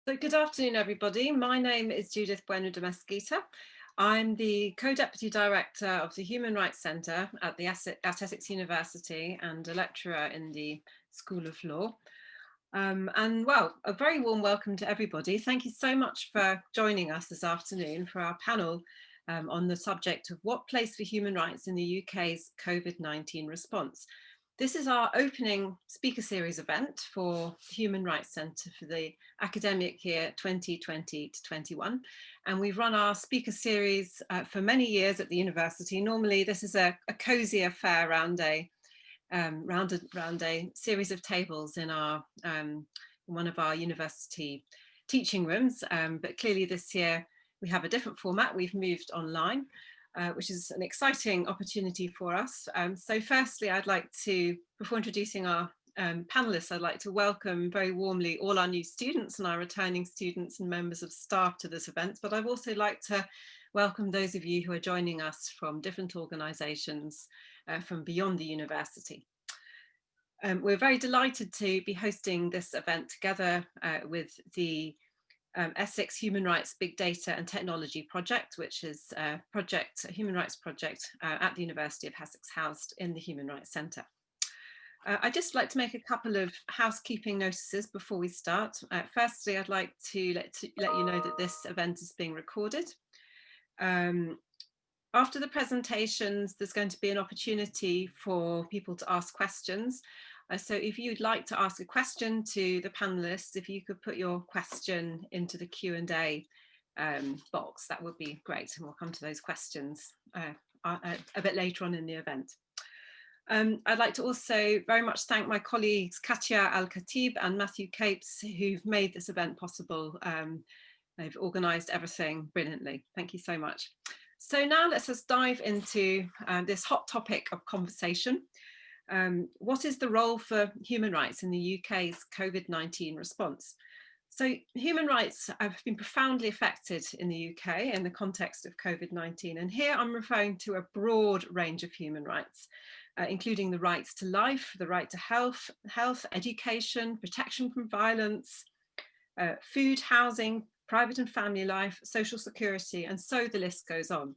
So good afternoon, everybody. My name is Judith Bueno de Mesquita. I'm the Co-Deputy Director of the Human Rights Centre at Essex University and a lecturer in the School of Law. And well, a very warm welcome to everybody. Thank you so much for joining us this afternoon for our panel on the subject of what place for human rights in the UK's COVID-19 response. This is our opening speaker series event for the Human Rights Centre for the academic year 2020 to 21. And we've run our speaker series for many years at the university. Normally, this is a cosy affair around a series of tables in our one of our university teaching rooms. But clearly this year we have a different format. We've moved online. Which is an exciting opportunity for us. So firstly, I'd like to, before introducing our panelists, I'd like to welcome very warmly all our new students and our returning students and members of staff to this event. But I'd also like to welcome those of you who are joining us from different organisations from beyond the university. We're very delighted to be hosting this event together with the Essex Human Rights Big Data and Technology Project, which is a human rights project at the University of Essex, housed in the Human Rights Centre. I'd just like to make a couple of housekeeping notices before we start. Firstly, I'd like to let you know that this event is being recorded. After the presentations, there's going to be an opportunity for people to ask questions. So if you'd like to ask a question to the panelists, if you could put your question into the Q&A box, that would be great. And we'll come to those questions a bit later on in the event. I'd like to also very much thank my colleagues Katia Al-Khatib and Matthew Capes, who've made this event possible. They've organised everything brilliantly. Thank you so much. So now let's just dive into this hot topic of conversation. What is the role for human rights in the UK's COVID-19 response? So human rights have been profoundly affected in the UK in the context of COVID-19. And here I'm referring to a broad range of human rights, including the rights to life, the right to health, education, protection from violence, food, housing, private and family life, social security, and so the list goes on.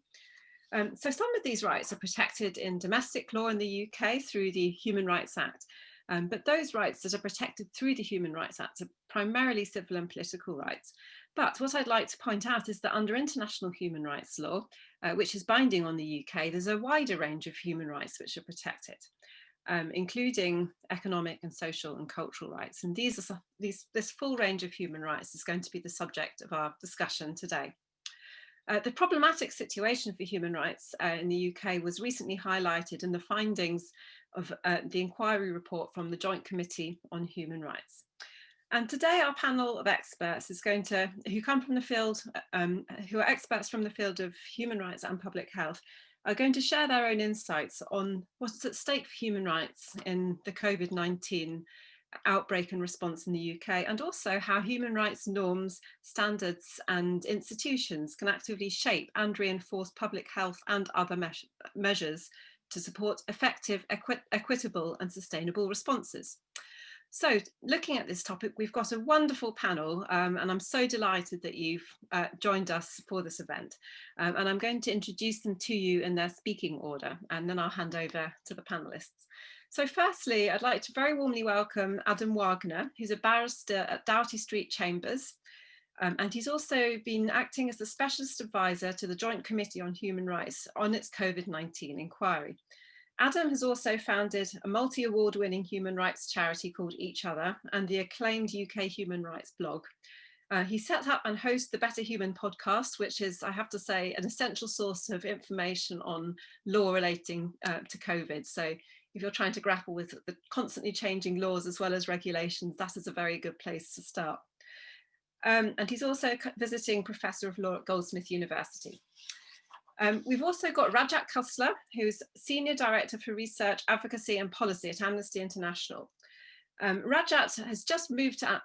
So some of these rights are protected in domestic law in the UK through the Human Rights Act, but those rights that are protected through the Human Rights Act are primarily civil and political rights. But what I'd like to point out is that under international human rights law, which is binding on the UK, there's a wider range of human rights which are protected, including economic and social and cultural rights. And this full range of human rights is going to be the subject of our discussion today. The problematic situation for human rights in the UK was recently highlighted in the findings of the inquiry report from the Joint Committee on Human Rights. And today our panel of experts is who come from the field, who are experts from the field of human rights and public health, are going to share their own insights on what's at stake for human rights in the COVID-19 outbreak and response in the UK, and also how human rights norms, standards and institutions can actively shape and reinforce public health and other measures to support effective, equitable and sustainable responses. So looking at this topic, we've got a wonderful panel and I'm so delighted that you've joined us for this event. And I'm going to introduce them to you in their speaking order, and then I'll hand over to the panelists. So firstly, I'd like to very warmly welcome Adam Wagner, who's a barrister at Doughty Street Chambers. And he's also been acting as the specialist advisor to the Joint Committee on Human Rights on its COVID-19 inquiry. Adam has also founded a multi-award winning human rights charity called Each Other and the acclaimed UK human rights blog. He set up and hosts the Better Human podcast, which is, I have to say, an essential source of information on law relating to COVID. So if you're trying to grapple with the constantly changing laws as well as regulations, that is a very good place to start. And he's also visiting professor of law at Goldsmith University. We've also got Rajat Kosler, who's Senior Director for Research, Advocacy and Policy at Amnesty International. Rajat has just moved to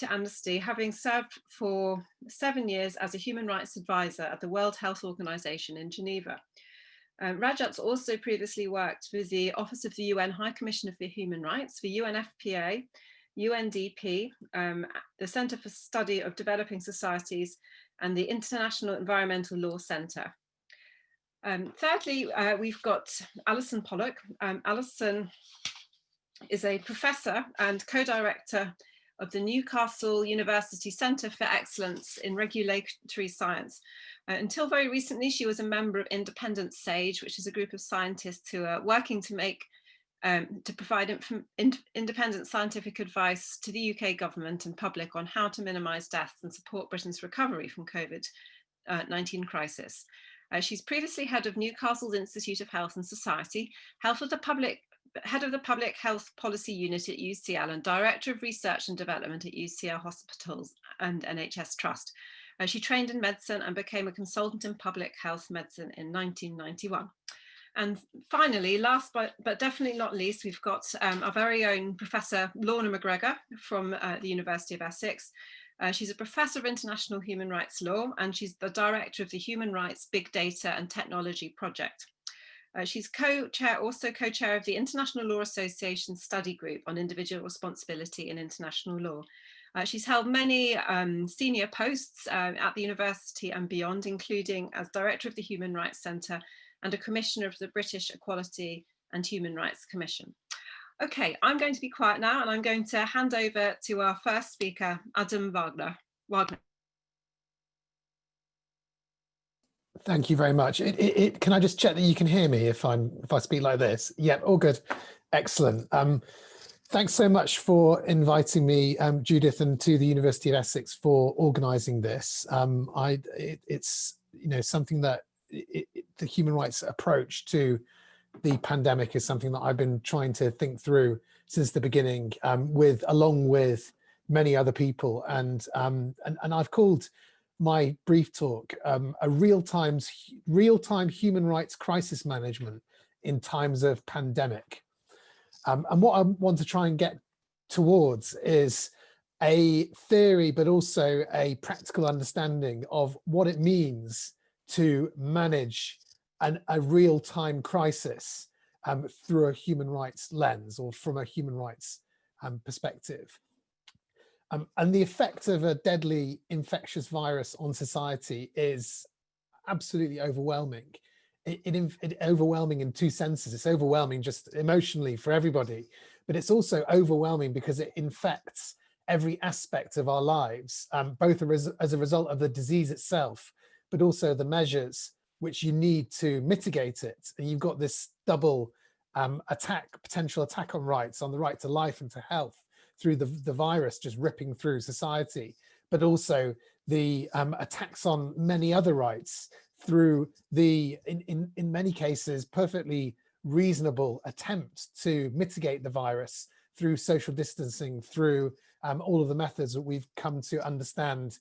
Amnesty, having served for 7 years as a human rights advisor at the World Health Organization in Geneva. Rajat's also previously worked with the Office of the UN High Commissioner for Human Rights, for UNFPA, UNDP, the Centre for Study of Developing Societies, and the International Environmental Law Centre. Thirdly, we've got Alison Pollock. Alison is a professor and co-director of the Newcastle University Centre for Excellence in Regulatory Science. Until very recently, she was a member of Independent SAGE, which is a group of scientists who are working to make to provide independent scientific advice to the UK government and public on how to minimise deaths and support Britain's recovery from COVID-19 crisis. She's previously head of Newcastle's Institute of Health and Society, head of the Public Health Policy Unit at UCL, and Director of Research and Development at UCL Hospitals and NHS Trust. She trained in medicine and became a consultant in public health medicine in 1991. And finally, last but definitely not least, we've got our very own Professor Lorna McGregor from the University of Essex. She's a professor of international human rights law, and she's the director of the Human Rights Big Data and Technology Project. She's also co-chair of the International Law Association Study Group on Individual Responsibility in International Law. She's held many senior posts at the university and beyond, including as director of the Human Rights Centre and a commissioner of the British Equality and Human Rights Commission. Okay, I'm going to be quiet now, and I'm going to hand over to our first speaker, Adam Wagner. Thank you very much. Can I just check that you can hear me if I speak like this? Yeah, all good. Excellent. Thanks so much for inviting me, Judith, and to the University of Essex for organising this. It's something that the human rights approach to the pandemic is something that I've been trying to think through since the beginning, along with many other people, and I've called my brief talk a real-time human rights crisis management in times of pandemic. And what I want to try and get towards is a theory, but also a practical understanding of what it means to manage a real-time crisis through a human rights lens, or from a human rights perspective. And the effect of a deadly infectious virus on society is absolutely overwhelming. It's overwhelming in two senses. It's overwhelming just emotionally for everybody, but it's also overwhelming because it infects every aspect of our lives, both as a result of the disease itself, but also the measures which you need to mitigate it. And you've got this double potential attack on rights, on the right to life and to health, through the virus just ripping through society, but also the attacks on many other rights through in many cases, perfectly reasonable attempt to mitigate the virus through social distancing, through all of the methods that we've come to understand,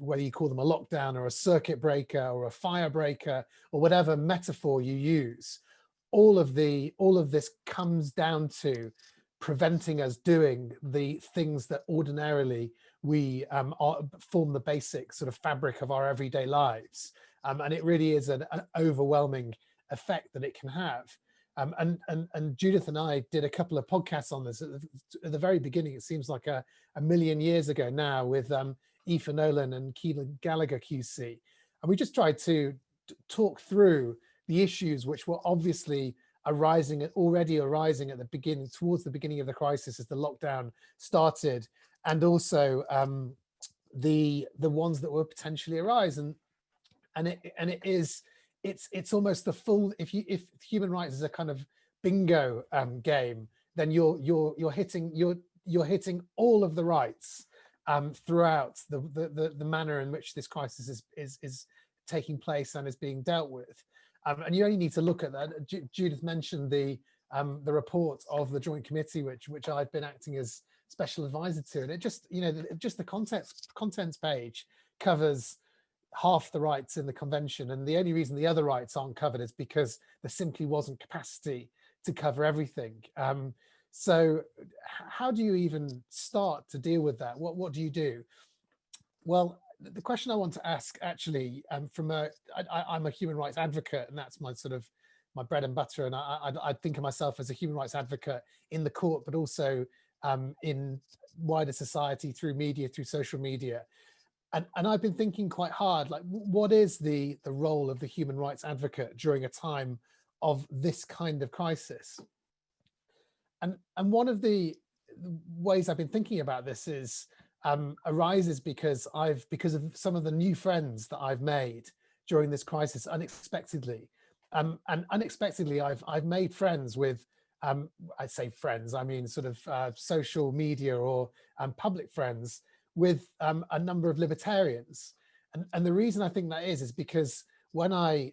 whether you call them a lockdown or a circuit breaker or a fire breaker or whatever metaphor you use. All of this comes down to preventing us doing the things that ordinarily we form the basic sort of fabric of our everyday lives. And it really is an overwhelming effect that it can have. And Judith and I did a couple of podcasts on this at the very beginning. It seems like a million years ago now, with Aoife Nolan and Keelan Gallagher QC. And we just tried to talk through the issues which were obviously already arising at the beginning, towards the beginning of the crisis as the lockdown started, and also the ones that were potentially arise. It's almost the full, if human rights is a kind of bingo game, then you're hitting all of the rights throughout the manner in which this crisis is taking place and is being dealt with. And you only need to look at that. Judith mentioned the report of the Joint Committee, which I've been acting as special advisor to, and it just the contents page covers half the rights in the convention, and the only reason the other rights aren't covered is because there simply wasn't capacity to cover everything. So how do you even start to deal with that? What do you do? Well, the question I want to ask, actually, I'm a human rights advocate, and that's my bread and butter. And I think of myself as a human rights advocate in the court, but also in wider society through media, through social media. And I've been thinking quite hard, like, what is the role of the human rights advocate during a time of this kind of crisis? And one of the ways I've been thinking about this is arises because of some of the new friends that I've made during this crisis unexpectedly. And unexpectedly, I've made friends with, I'd say friends, I mean sort of social media or public friends with a number of libertarians. And the reason I think that is because when I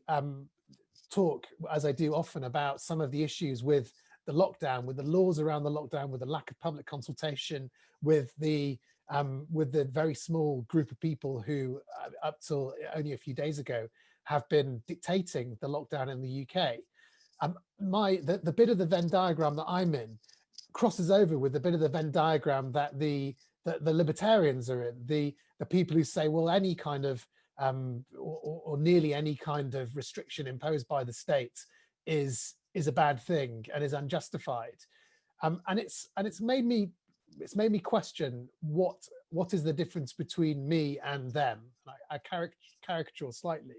talk, as I do often, about some of the issues with the lockdown, with the laws around the lockdown, with the lack of public consultation, with the very small group of people who, up till only a few days ago, have been dictating the lockdown in the UK. The bit of the Venn diagram that I'm in crosses over with the bit of the Venn diagram that the libertarians are in. The people who say, well, any kind of or nearly any kind of restriction imposed by the state is a bad thing and is unjustified. And it's made me question what is the difference between me and them. I caricature slightly.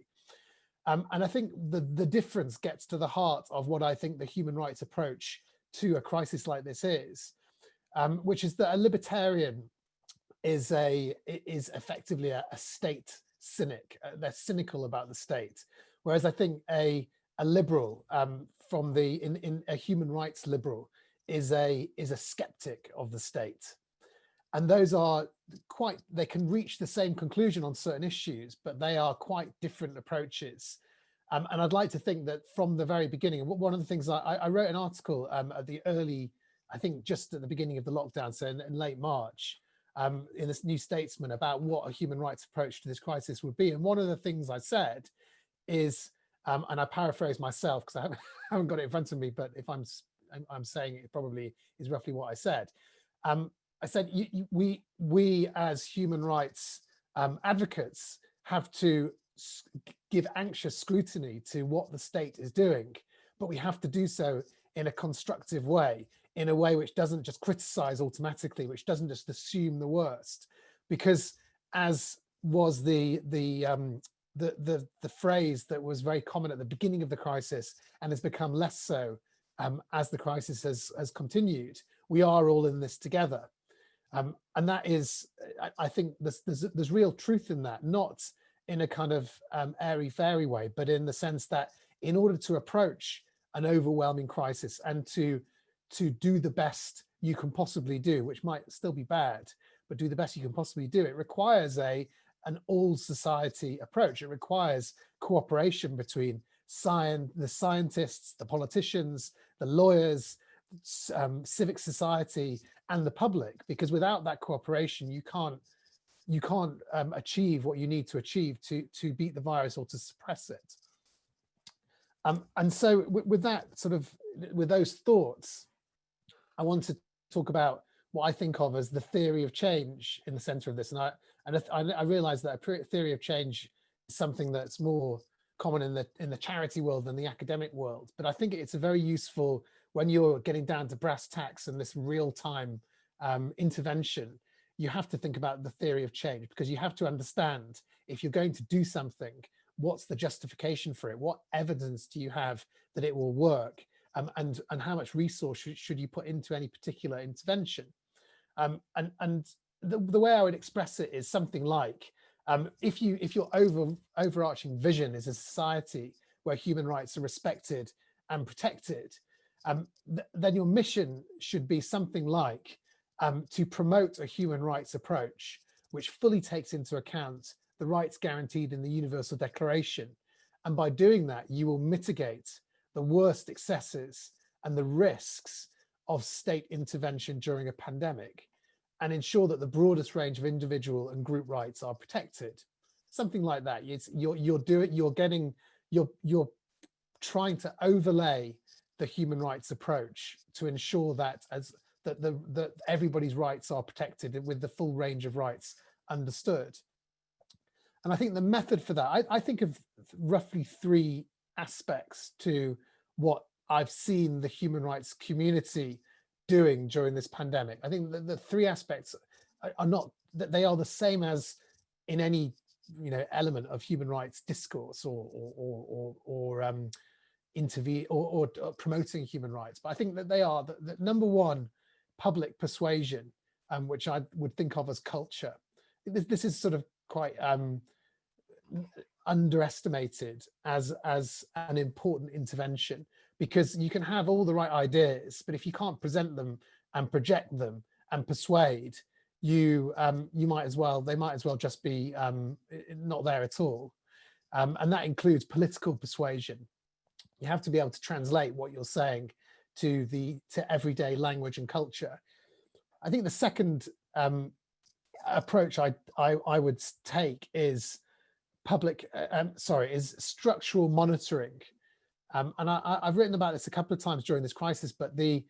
And I think the difference gets to the heart of what I think the human rights approach to a crisis like this is, which is that a libertarian is effectively a state cynic. They're cynical about the state, whereas I think a liberal, in a human rights liberal, is a skeptic of the state. And those are they can reach the same conclusion on certain issues, but they are quite different approaches. And I'd like to think that from the very beginning, one of the things I wrote an article at the early, I think just at the beginning of the lockdown, so in late March, in this New Statesman, about what a human rights approach to this crisis would be. And one of the things I said is, and I paraphrase myself because I haven't got it in front of me, but if I'm saying it probably is roughly what I said. I said, we as human rights advocates have to give anxious scrutiny to what the state is doing, but we have to do so in a constructive way, in a way which doesn't just criticize automatically, which doesn't just assume the worst. Because as was the phrase that was very common at the beginning of the crisis and has become less so as the crisis has continued, we are all in this together. And that is, I think there's real truth in that, not in a kind of airy-fairy way, but in the sense that in order to approach an overwhelming crisis and to do the best you can possibly do, which might still be bad, but do the best you can possibly do, it requires an all society approach. It requires cooperation between the scientists, the politicians, the lawyers, civic society, and the public, because without that cooperation, you can't achieve what you need to achieve to beat the virus or to suppress it. And so with those thoughts, I want to talk about what I think of as the theory of change in the center of this. And I realize that a theory of change is something that's more common in the charity world than the academic world. But I think it's a very useful when you're getting down to brass tacks and this real-time intervention. You have to think about the theory of change, because you have to understand, if you're going to do something, what's the justification for it? What evidence do you have that it will work? And how much resource should you put into any particular intervention? And the way I would express it is something like, if your overarching vision is a society where human rights are respected and protected, then your mission should be something like to promote a human rights approach which fully takes into account the rights guaranteed in the Universal Declaration. And by doing that, you will mitigate the worst excesses and the risks of state intervention during a pandemic, and ensure that the broadest range of individual and group rights are protected. Something like that. You're trying to overlay the human rights approach to ensure that that everybody's rights are protected with the full range of rights understood. And I think the method for that, I think of roughly three aspects to what I've seen the human rights community doing during this pandemic. I think the three aspects are not that they are the same as in any element of human rights discourse or intervene or promoting human rights. But I think that they are the number one, public persuasion, which I would think of as culture. This is sort of quite underestimated as an important intervention, because you can have all the right ideas, but if you can't present them and project them and persuade, they might as well just be not there at all. And that includes political persuasion. You have to be able to translate what you're saying to everyday language and culture. I think the second approach I would take is structural monitoring. And I've written about this a couple of times during this crisis, but the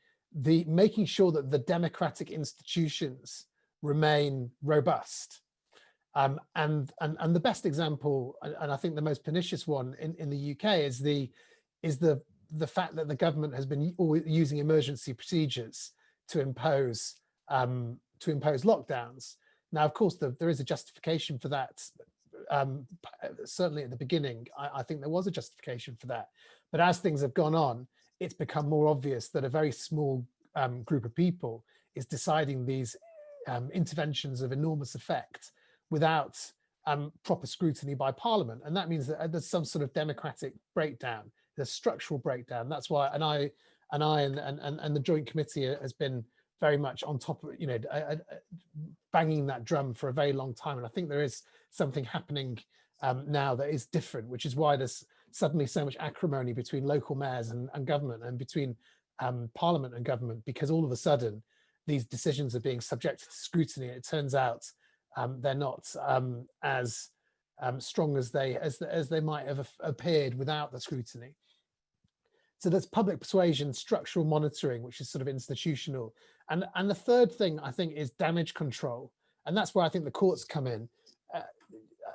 making sure that the democratic institutions remain robust. And the best example, and I think the most pernicious one in the UK, is the fact that the government has been using emergency procedures to impose lockdowns. Now, of course, there is a justification for that. Certainly at the beginning, I think there was a justification for that. But as things have gone on, it's become more obvious that a very small group of people is deciding these interventions of enormous effect without proper scrutiny by Parliament. And that means that there's some sort of democratic breakdown, there's structural breakdown. That's why, and the Joint Committee has been very much on top of, banging that drum for a very long time. And I think there is something happening now that is different, which is why there's suddenly so much acrimony between local mayors and government, and between Parliament and government, because all of a sudden these decisions are being subjected to scrutiny. It turns out they're not as strong as they might have appeared without the scrutiny. So there's public persuasion, structural monitoring, which is sort of institutional. And the third thing, I think, is damage control. And that's where I think the courts come in.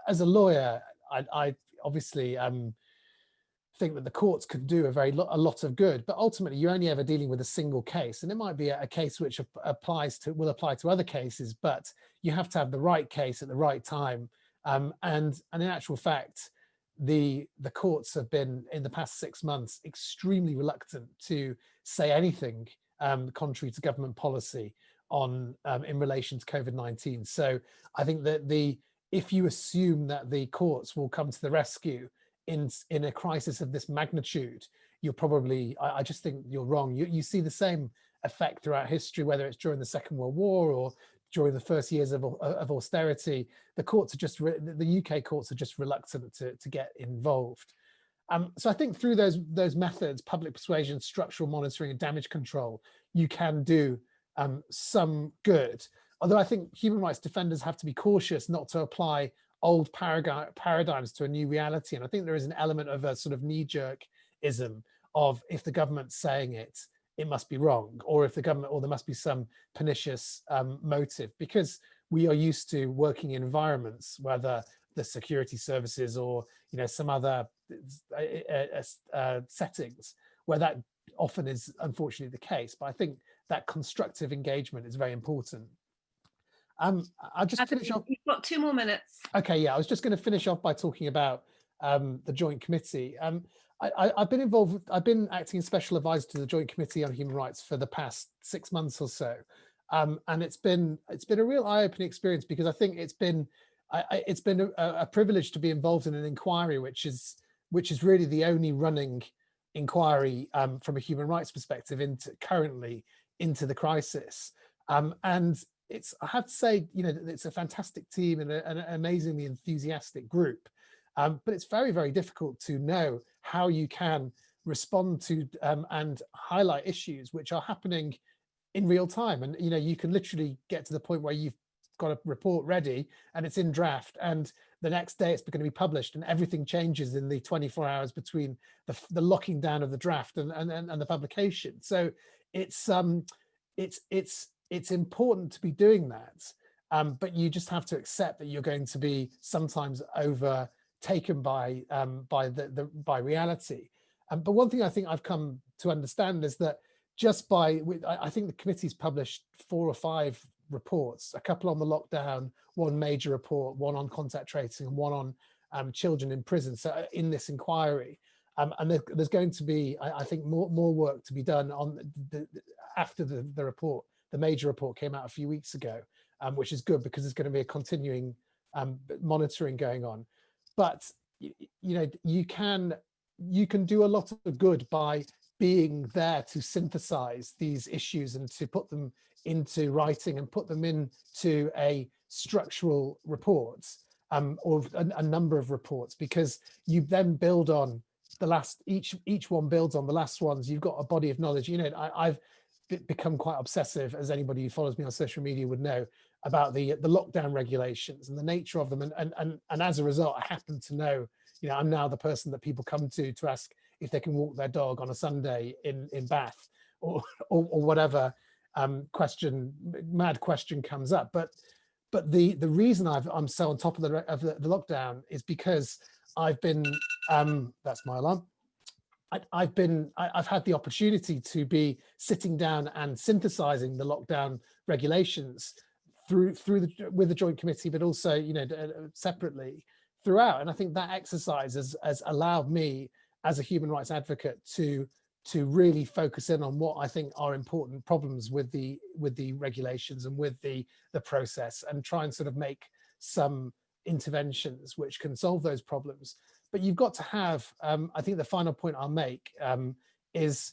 As a lawyer, I obviously think that the courts could do a lot of good, but ultimately you're only ever dealing with a single case. And it might be a case which will apply to other cases, but you have to have the right case at the right time. And in actual fact, the courts have been, in the past 6 months, extremely reluctant to say anything contrary to government policy in relation to COVID-19. So I think that if you assume that the courts will come to the rescue in a crisis of this magnitude, you're probably, I just think you're wrong. You see the same effect throughout history, whether it's during the Second World War or during the first years of austerity. The courts are the UK courts are just reluctant to get involved. So I think through those methods, public persuasion, structural monitoring, and damage control, you can do some good. Although I think human rights defenders have to be cautious not to apply old paradigms to a new reality. And I think there is an element of a sort of knee-jerk-ism of, if the government's saying it, it must be wrong, or if the government, or there must be some pernicious motive, because we are used to working in environments, whether the security services or some other settings, where that often is unfortunately the case. But I think that constructive engagement is very important. I'll just finish off. You've got 2 more minutes. Okay, yeah, I was just going to finish off by talking about the Joint Committee. I've been involved. I've been acting as special advisor to the Joint Committee on Human Rights for the past 6 months or so, and it's been a real eye-opening experience, because I think it's been a privilege to be involved in an inquiry which is really the only running inquiry from a human rights perspective currently into the crisis, and I have to say, it's a fantastic team and an amazingly enthusiastic group. But it's very, very difficult to know how you can respond to and highlight issues which are happening in real time. And, you can literally get to the point where you've got a report ready and it's in draft, and the next day it's going to be published, and everything changes in the 24 hours between the locking down of the draft and the publication. So it's important to be doing that, but you just have to accept that you're going to be sometimes overtaken by reality. But one thing I think I've come to understand is that just by, I think the committee's published 4 or 5 reports, a couple on the lockdown, one major report, one on contact tracing, and one on children in prison. So in this inquiry, and there's going to be, I think, more work to be done on after the report. The major report came out a few weeks ago, which is good because there's going to be a continuing monitoring going on. But you can do a lot of good by being there to synthesize these issues and to put them into writing and put them into a structural report, or a number of reports, because you then build on the last, each one builds on the last ones. You've got a body of knowledge. I've become quite obsessive, as anybody who follows me on social media would know, about the lockdown regulations and the nature of them, and as a result, I happen to know, I'm now the person that people come to ask if they can walk their dog on a Sunday in Bath, or whatever mad question comes up. But the reason I'm so on top of the lockdown is because I've been, that's my alarm. I've had the opportunity to be sitting down and synthesizing the lockdown regulations with the Joint Committee, but also separately throughout. And I think that exercise has allowed me as a human rights advocate to really focus in on what I think are important problems with the regulations and with the process, and try and sort of make some interventions which can solve those problems. But you've got to have, I think the final point I'll make is,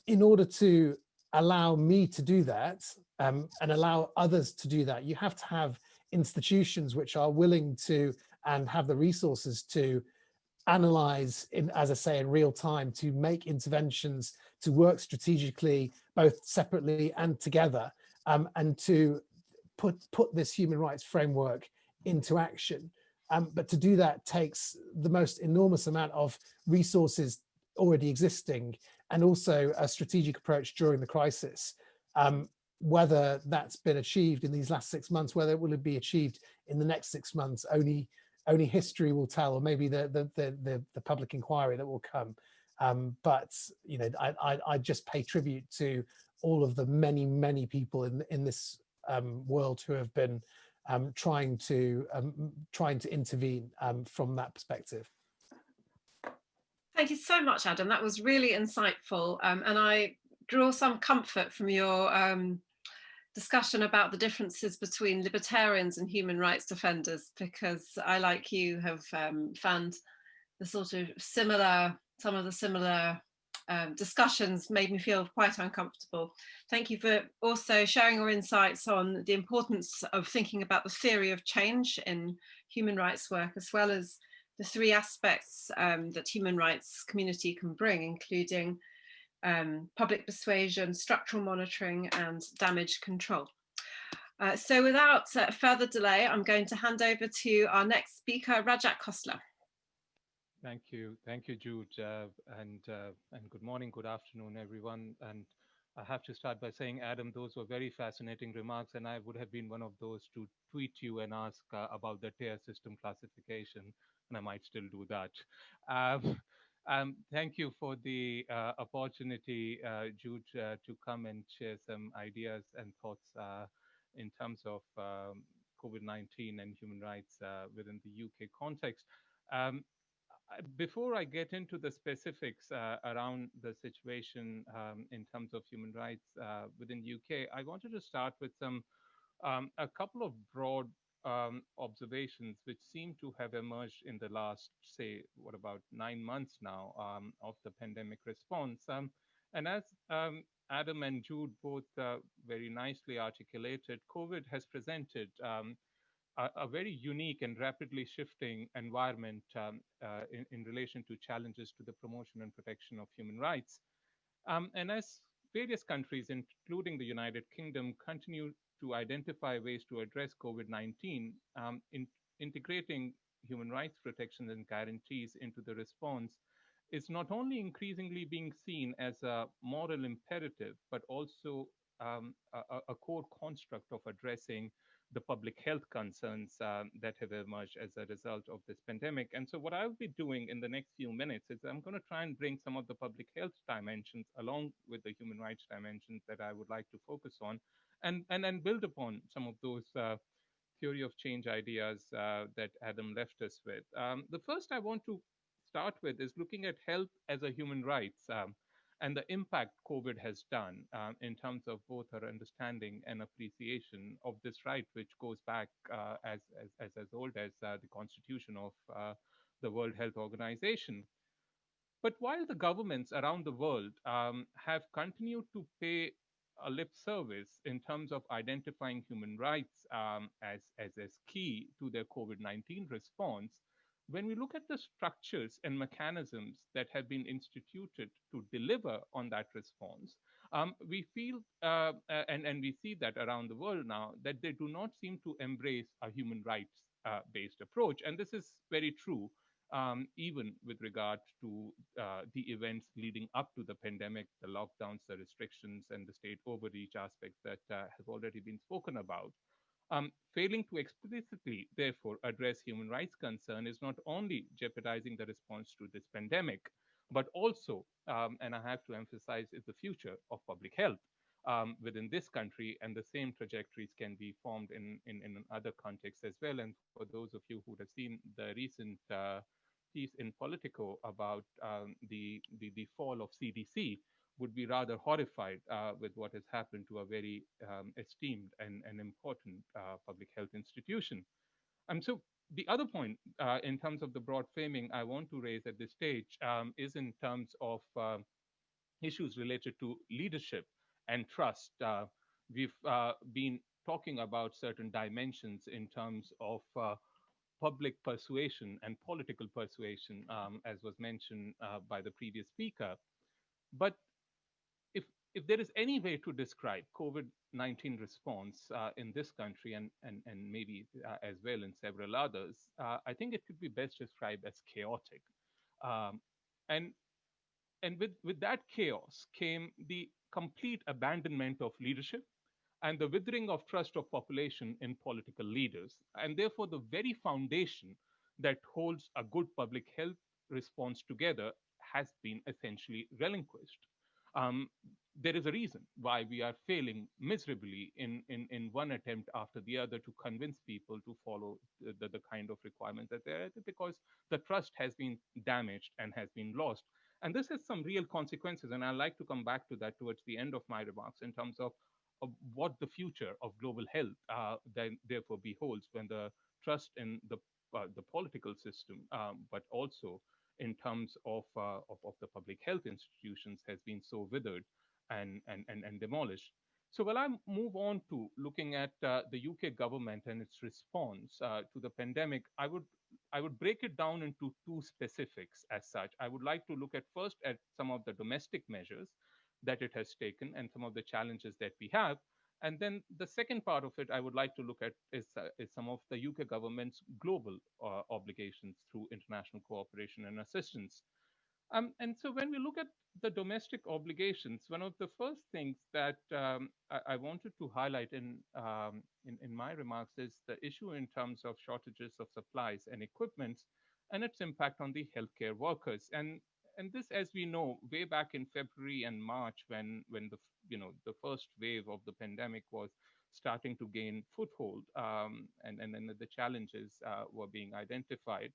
in order to allow me to do that, and allow others to do that, you have to have institutions which are willing to and have the resources to analyze, as I say, in real time, to make interventions, to work strategically, both separately and together, and to put this human rights framework into action. But to do that takes the most enormous amount of resources already existing, and also a strategic approach during the crisis. Whether that's been achieved in these last 6 months, whether it will be achieved in the next 6 months, only history will tell, or maybe the public inquiry that will come. But I just pay tribute to all of the many people in this world who have been trying to intervene from that perspective. Thank you so much, Adam. That was really insightful, and I draw some comfort from your discussion about the differences between libertarians and human rights defenders, because I, like you, have found the sort of some of the similar discussions made me feel quite uncomfortable. Thank you for also sharing your insights on the importance of thinking about the theory of change in human rights work, as well as the 3 aspects that human rights community can bring, including public persuasion, structural monitoring, and damage control. So without further delay, I'm going to hand over to our next speaker, Rajat Kosler. Thank you, Jude, and good morning, good afternoon, everyone. And I have to start by saying, Adam, those were very fascinating remarks, and I would have been one of those to tweet you and ask about the tier system classification, and I might still do that. Thank you for the opportunity, Jude, to come and share some ideas and thoughts in terms of COVID-19 and human rights within the UK context. Before I get into the specifics around the situation in terms of human rights within UK, I wanted to start with a couple of broad observations which seem to have emerged in the last, say, about 9 months now of the pandemic response. And as Adam and Jude both very nicely articulated, COVID has presented a very unique and rapidly shifting environment in relation to challenges to the promotion and protection of human rights. And as various countries, including the United Kingdom, continue to identify ways to address COVID-19, integrating human rights protections and guarantees into the response is not only increasingly being seen as a moral imperative, but also a core construct of addressing the public health concerns that have emerged as a result of this pandemic. And so what I'll be doing in the next few minutes is I'm going to try and bring some of the public health dimensions along with the human rights dimensions that I would like to focus on, and build upon some of those theory of change ideas that Adam left us with. The first I want to start with is looking at health as a human rights, and the impact COVID has done in terms of both our understanding and appreciation of this right, which goes back as old as the constitution of the World Health Organization. But while the governments around the world have continued to pay a lip service in terms of identifying human rights as key to their COVID-19 response, when we look at the structures and mechanisms that have been instituted to deliver on that response, we feel and we see that around the world now that they do not seem to embrace a human rights based approach. And this is very true even with regard to the events leading up to the pandemic, the lockdowns, the restrictions, and the state overreach aspects that have already been spoken about. Failing to explicitly, therefore, address human rights concern is not only jeopardizing the response to this pandemic, but also, and I have to emphasize, is the future of public health within this country, and the same trajectories can be formed in other contexts as well. And for those of you who have seen the recent piece in Politico about the fall of CDC, would be rather horrified with what has happened to a very esteemed and important public health institution. So the other point in terms of the broad framing I want to raise at this stage is in terms of issues related to leadership and trust. We've been talking about certain dimensions in terms of public persuasion and political persuasion, as was mentioned by the previous speaker. But if there is any way to describe COVID-19 response in this country and maybe as well in several others, I think it could be best described as chaotic. And with that chaos came the complete abandonment of leadership and the withering of trust of population in political leaders. And therefore, the very foundation that holds a good public health response together has been essentially relinquished. There is a reason why we are failing miserably in one attempt after the other to convince people to follow the kind of requirements that they're because the trust has been damaged and has been lost. And this has some real consequences, and I'd like to come back to that towards the end of my remarks in terms of what the future of global health then therefore beholds when the trust in the political system, but also in terms of the public health institutions has been so withered and demolished. So while I move on to looking at the UK government and its response to the pandemic, I would break it down into two specifics as such. I would like to look at first at some of the domestic measures that it has taken and some of the challenges that we have. And then the second part of it I would like to look at is some of the UK government's global obligations through international cooperation and assistance. And so when we look at the domestic obligations, one of the first things that I wanted to highlight in my remarks is the issue in terms of shortages of supplies and equipment and its impact on the healthcare workers. And this, as we know, way back in February and March, when the first wave of the pandemic was starting to gain foothold, and the challenges were being identified.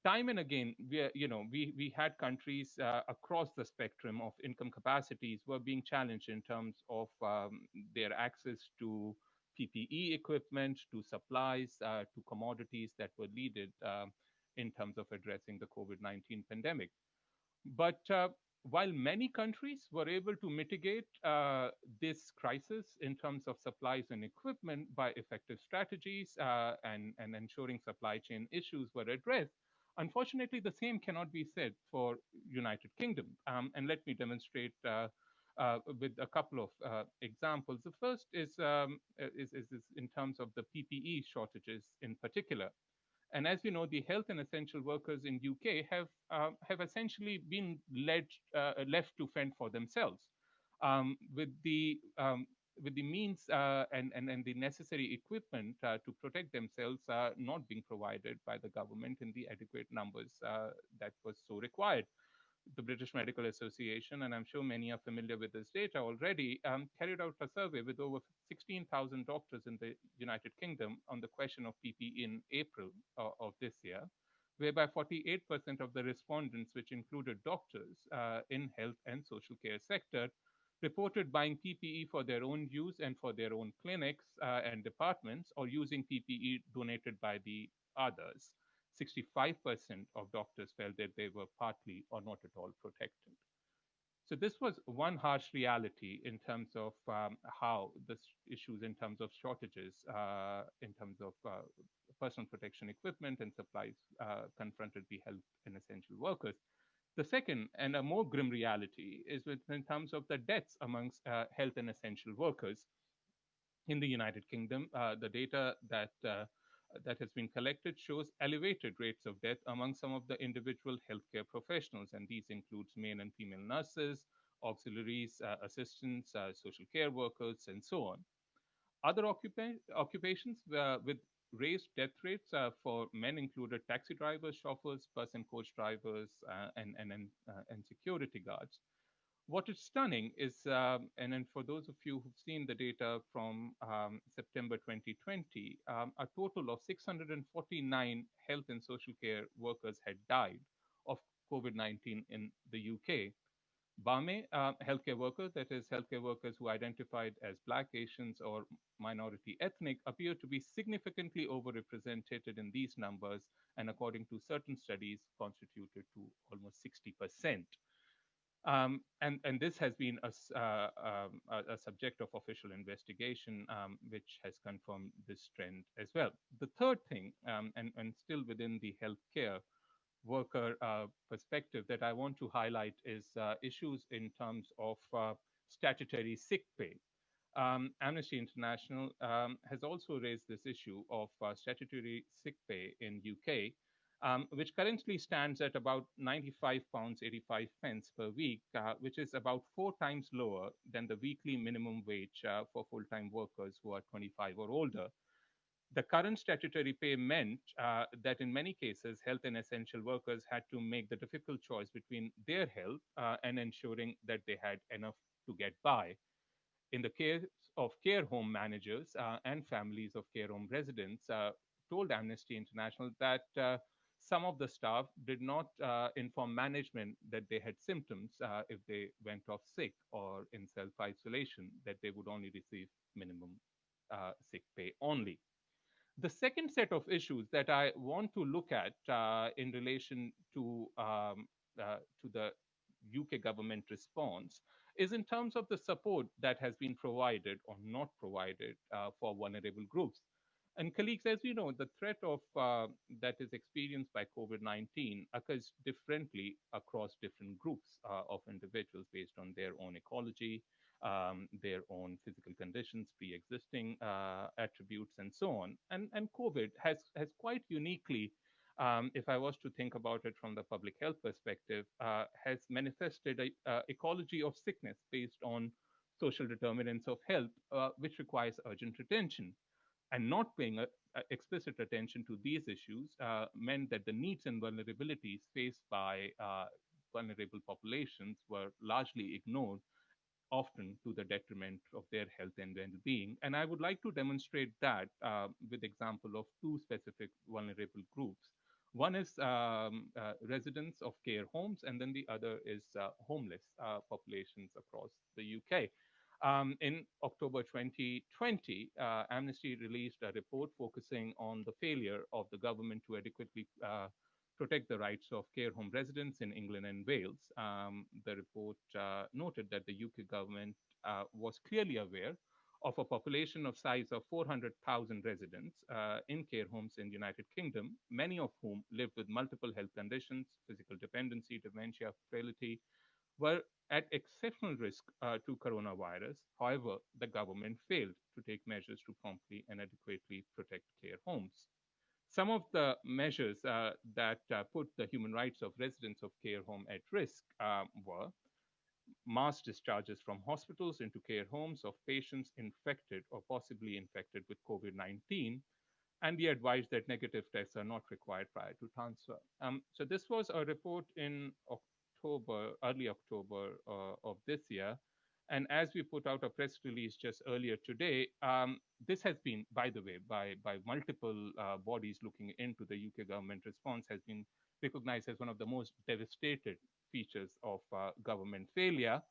Time and again, we had countries across the spectrum of income capacities were being challenged in terms of their access to PPE equipment, to supplies, to commodities that were needed in terms of addressing the COVID-19 pandemic. But while many countries were able to mitigate this crisis in terms of supplies and equipment by effective strategies and ensuring supply chain issues were addressed, unfortunately, the same cannot be said for United Kingdom. And let me demonstrate with a couple of examples. The first is in terms of the PPE shortages in particular. And as you know, the health and essential workers in UK have essentially been left to fend for themselves, with the with the means and the necessary equipment to protect themselves not being provided by the government in the adequate numbers that was so required. The British Medical Association, and I'm sure many are familiar with this data already, carried out a survey with over 16,000 doctors in the United Kingdom on the question of PPE in April of this year, whereby 48% of the respondents, which included doctors in health and social care sector, reported buying PPE for their own use and for their own clinics and departments, or using PPE donated by the others. 65% of doctors felt that they were partly or not at all protected. So this was one harsh reality in terms of how the issues in terms of shortages, in terms of personal protection equipment and supplies confronted the health and essential workers. The second and a more grim reality is in terms of the deaths amongst health and essential workers. In the United Kingdom, the data that has been collected shows elevated rates of death among some of the individual healthcare professionals, and these includes male and female nurses, auxiliaries, assistants, social care workers, and so on. Other occupations with raised death rates for men included taxi drivers, chauffeurs, bus and coach drivers, and security guards. What is stunning is, and then for those of you who've seen the data from September 2020, a total of 649 health and social care workers had died of COVID-19 in the UK. BAME, healthcare workers, that is, healthcare workers who identified as Black, Asians, or minority ethnic, appear to be significantly overrepresented in these numbers, and according to certain studies, constituted to almost 60%. And this has been a subject of official investigation, which has confirmed this trend as well. The third thing, and still within the healthcare worker perspective that I want to highlight is issues in terms of statutory sick pay. Amnesty International has also raised this issue of statutory sick pay in UK, which currently stands at about £95.85 per week, which is about 4 times lower than the weekly minimum wage for full-time workers who are 25 or older. The current statutory pay meant that in many cases, health and essential workers had to make the difficult choice between their health and ensuring that they had enough to get by. In the case of care home managers and families of care home residents, told Amnesty International that some of the staff did not inform management that they had symptoms if they went off sick or in self-isolation, that they would only receive minimum sick pay only. The second set of issues that I want to look at in relation to the UK government response is in terms of the support that has been provided or not provided for vulnerable groups. And colleagues, as you know, the threat of that is experienced by COVID-19 occurs differently across different groups of individuals based on their own ecology, their own physical conditions, pre-existing attributes, and so on. And COVID has quite uniquely, if I was to think about it from the public health perspective, has manifested an ecology of sickness based on social determinants of health, which requires urgent attention. And not paying explicit attention to these issues meant that the needs and vulnerabilities faced by vulnerable populations were largely ignored, often to the detriment of their health and well-being. And I would like to demonstrate that with example of 2 specific vulnerable groups. One is residents of care homes, and then the other is homeless populations across the UK. In October 2020, Amnesty released a report focusing on the failure of the government to adequately protect the rights of care home residents in England and Wales. The report noted that the UK government was clearly aware of a population of size of 400,000 residents in care homes in the United Kingdom, many of whom lived with multiple health conditions, physical dependency, dementia, frailty, were at exceptional risk to coronavirus. However, the government failed to take measures to promptly and adequately protect care homes. Some of the measures that put the human rights of residents of care home at risk were mass discharges from hospitals into care homes of patients infected or possibly infected with COVID-19. And we advise that negative tests are not required prior to transfer. So this was a report in October, early October of this year. And as we put out a press release just earlier today, this has been, by the way, by multiple bodies looking into the UK government response, has been recognized as one of the most devastated features of government failure.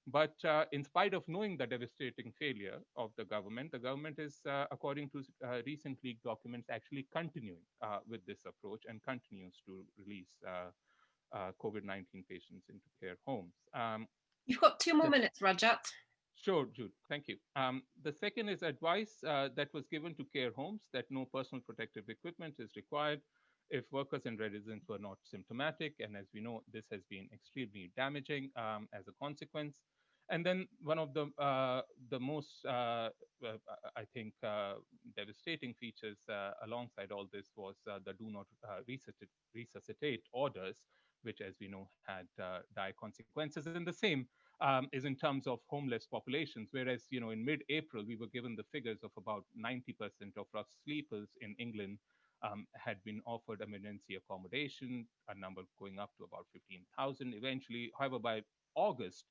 But in spite of knowing the devastating failure of the government is, according to recent leaked documents, actually continuing with this approach and continues to release COVID-19 patients into care homes. You've got 2 more minutes, Rajat. Sure, Jude. Thank you. The second is advice that was given to care homes that no personal protective equipment is required if workers and residents were not symptomatic. And as we know, this has been extremely damaging as a consequence. And then one of the most, I think, devastating features alongside all this was the do not resuscitate orders, which, as we know, had dire consequences. And the same is in terms of homeless populations, whereas, in mid-April, we were given the figures of about 90% of rough sleepers in England had been offered emergency accommodation, a number going up to about 15,000 eventually. However, by August,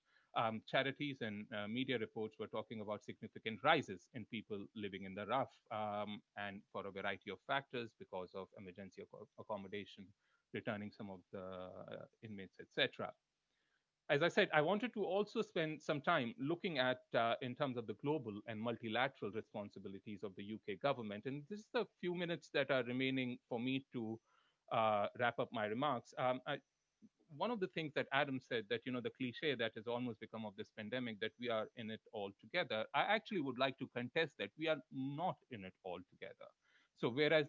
charities and media reports were talking about significant rises in people living in the rough, and for a variety of factors, because of emergency accommodation, returning some of the inmates, etc. As I said, I wanted to also spend some time looking at, in terms of the global and multilateral responsibilities of the UK government. And this is the few minutes that are remaining for me to wrap up my remarks. One of the things that Adam said, that, the cliche that has almost become of this pandemic, that we are in it all together, I actually would like to contest that we are not in it all together. So whereas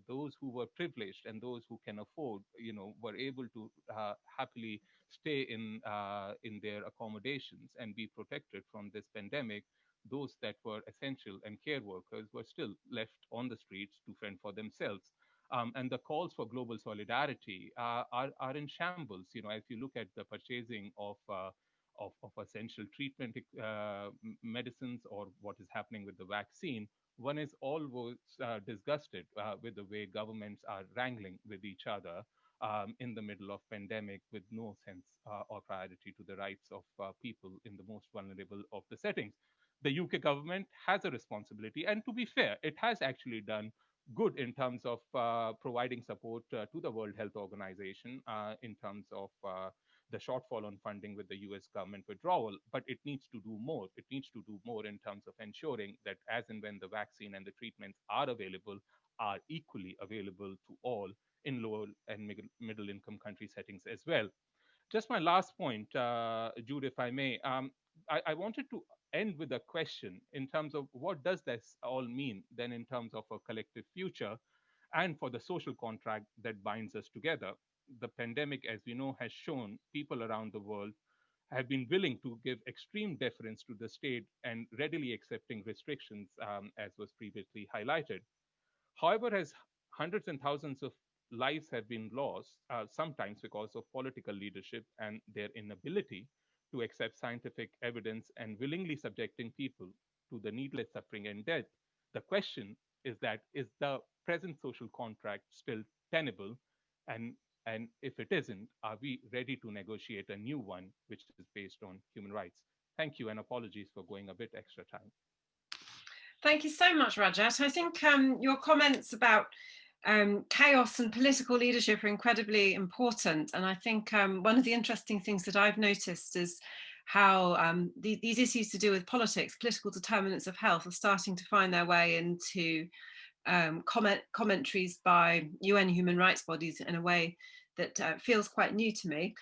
those who were privileged and those who can afford, were able to happily stay in their accommodations and be protected from this pandemic, those that were essential and care workers were still left on the streets to fend for themselves. And the calls for global solidarity are in shambles. If you look at the purchasing of essential treatment medicines, or what is happening with the vaccine, one is always disgusted with the way governments are wrangling with each other in the middle of pandemic, with no sense or priority to the rights of people in the most vulnerable of the settings. The UK government has a responsibility, and to be fair, it has actually done good in terms of providing support to the World Health Organization in terms of the shortfall on funding with the US government withdrawal, but it needs to do more. It needs to do more in terms of ensuring that as and when the vaccine and the treatments are available, are equally available to all in lower and middle income country settings as well. Just my last point, Jude, if I may, I wanted to end with a question in terms of what does this all mean then in terms of a collective future and for the social contract that binds us together. The pandemic, as we know, has shown people around the world have been willing to give extreme deference to the state and readily accepting restrictions, as was previously highlighted. However, as hundreds and thousands of lives have been lost, sometimes because of political leadership and their inability to accept scientific evidence and willingly subjecting people to the needless suffering and death, the question is the present social contract still tenable? And if it isn't, are we ready to negotiate a new one which is based on human rights? Thank you, and apologies for going a bit extra time. Thank you so much, Rajat. I think your comments about chaos and political leadership are incredibly important. And I think one of the interesting things that I've noticed is how these issues to do with politics, political determinants of health, are starting to find their way into commentaries by UN human rights bodies in a way that feels quite new to me.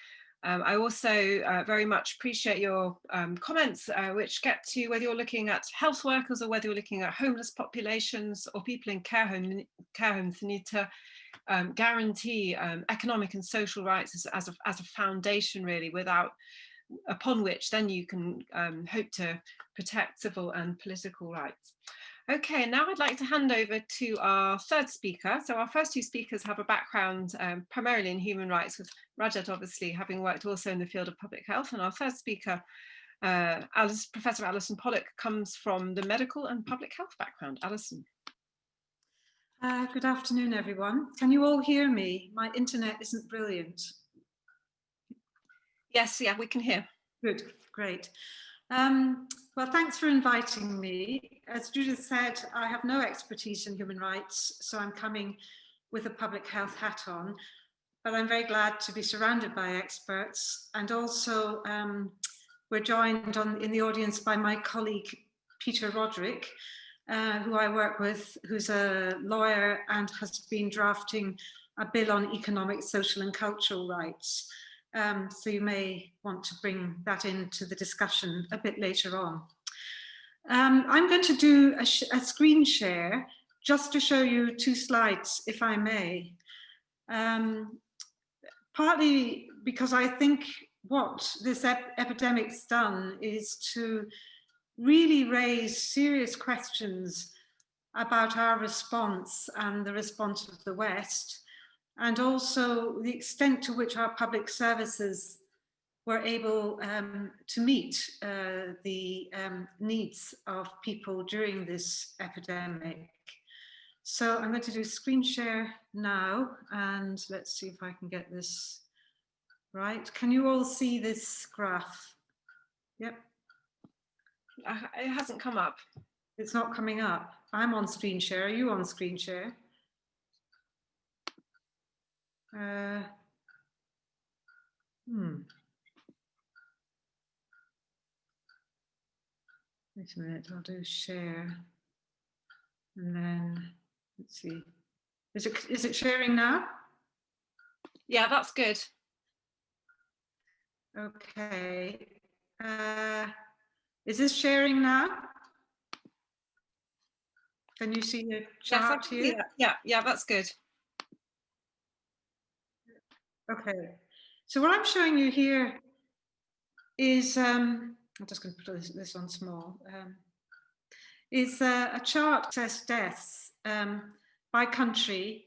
I also very much appreciate your comments, which get to whether you're looking at health workers or whether you're looking at homeless populations or people in care homes who need to guarantee economic and social rights as a foundation, really, upon which then you can hope to protect civil and political rights. Okay, now I'd like to hand over to our third speaker. So our first two speakers have a background primarily in human rights, with Rajat obviously having worked also in the field of public health. And our third speaker, Professor Alison Pollock, comes from the medical and public health background. Alison. Good afternoon, everyone. Can you all hear me? My internet isn't brilliant. Yes, yeah, we can hear. Good, great. Well, thanks for inviting me. As Judith said, I have no expertise in human rights, so I'm coming with a public health hat on, but I'm very glad to be surrounded by experts. And also we're joined in the audience by my colleague, Peter Roderick, who I work with, who's a lawyer and has been drafting a bill on economic, social and cultural rights. So you may want to bring that into the discussion a bit later on. I'm going to do a screen share just to show you two slides, if I may. Partly because I think what this epidemic's done is to really raise serious questions about our response and the response of the West, and also the extent to which our public services were able to meet the needs of people during this epidemic. So I'm going to do screen share now, and let's see if I can get this right. Can you all see this graph? Yep. It hasn't come up. It's not coming up. I'm on screen share. Are you on screen share? Wait a minute, I'll do share. And then, let's see. Is it sharing now? Yeah, that's good. Okay. Is this sharing now? Can you see the chart here? Yeah, that's good. Okay. So what I'm showing you here is, I'm just going to put this on small, is a chart that says deaths by country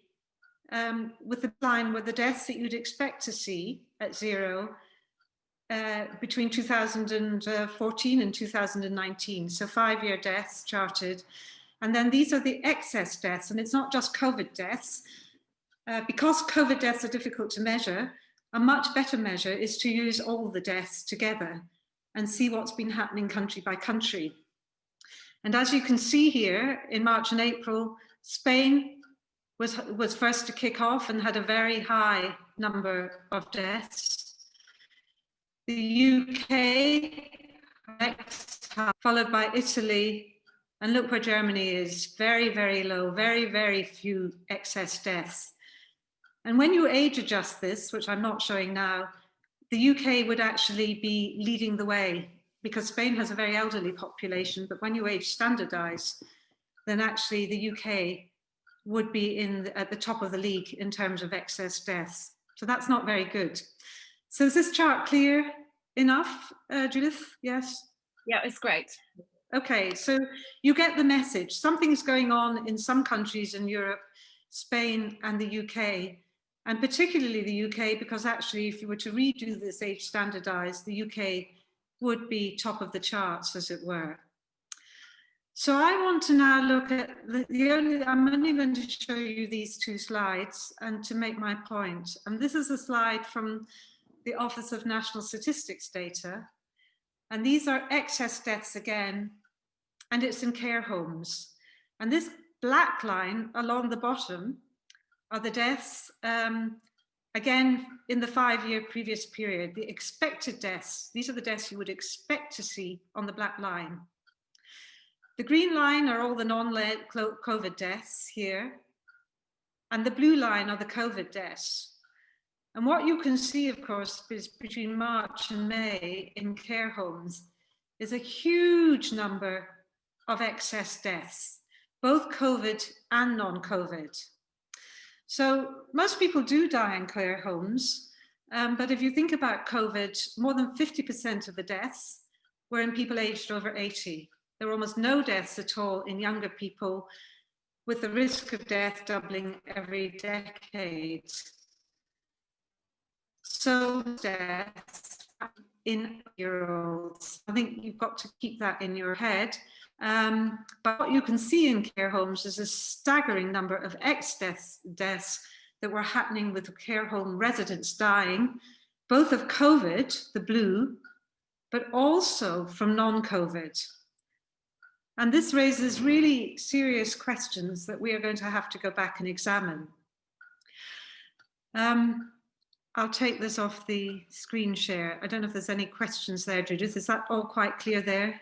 with the line with the deaths that you'd expect to see at zero between 2014 and 2019. So 5-year deaths charted. And then these are the excess deaths, and it's not just COVID deaths. Because COVID deaths are difficult to measure, a much better measure is to use all the deaths together and see what's been happening country by country. And as you can see here, in March and April, Spain was first to kick off and had a very high number of deaths. The UK next, followed by Italy, and look where Germany is, very, very low, very, very few excess deaths. And when you age adjust this, which I'm not showing now, the UK would actually be leading the way, because Spain has a very elderly population, but when you age standardise, then actually the UK would be at the top of the league in terms of excess deaths. So that's not very good. So is this chart clear enough, Judith? Yes? Yeah, it's great. Okay, so you get the message. Something's going on in some countries in Europe, Spain and the UK, and particularly the UK, because actually if you were to redo this age standardised, the UK would be top of the charts, as it were. So I want to now look at I'm only going to show you these two slides and to make my point. And this is a slide from the Office of National Statistics data. And these are excess deaths again, and it's in care homes. And this black line along the bottom are the deaths, again, in the 5-year previous period, the expected deaths. These are the deaths you would expect to see on the black line. The green line are all the non-COVID deaths here, and the blue line are the COVID deaths. And what you can see, of course, is between March and May in care homes is a huge number of excess deaths, both COVID and non-COVID. So most people do die in care homes, but if you think about COVID, more than 50% of the deaths were in people aged over 80. There were almost no deaths at all in younger people, with the risk of death doubling every decade. So deaths in year-olds. I think you've got to keep that in your head. But what you can see in care homes is a staggering number of ex-deaths that were happening with care home residents dying, both of COVID, the blue, but also from non-COVID. And this raises really serious questions that we are going to have to go back and examine. I'll take this off the screen share. I don't know if there's any questions there, Judith. Is that all quite clear there?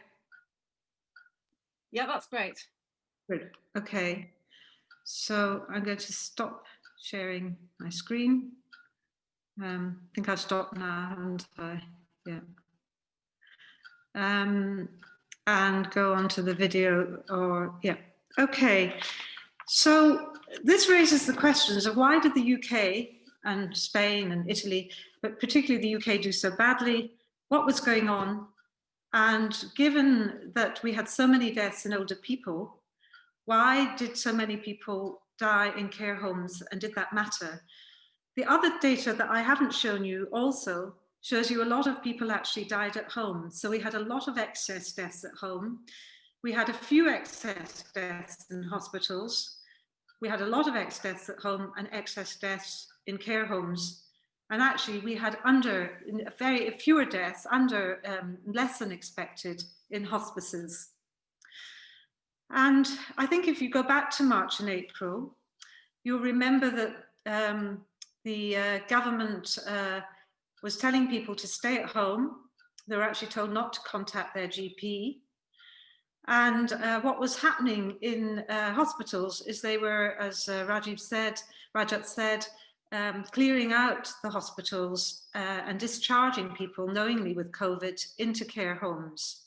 Yeah, that's great. Good. Okay. So I'm going to stop sharing my screen. I think I've stopped now, haven't I? Yeah. And go on to the video, or yeah. Okay. So this raises the questions of why did the UK and Spain and Italy, but particularly the UK, do so badly? What was going on? And given that we had so many deaths in older people, why did so many people die in care homes, and did that matter? The other data that I haven't shown you also shows you a lot of people actually died at home. So we had a lot of excess deaths at home. We had a few excess deaths in hospitals. We had a lot of excess deaths at home and excess deaths in care homes. And actually we had fewer deaths, less than expected in hospices. And I think if you go back to March and April, you'll remember that the government was telling people to stay at home. They were actually told not to contact their GP. And what was happening in hospitals is they were, as Rajat said, clearing out the hospitals and discharging people knowingly with COVID into care homes.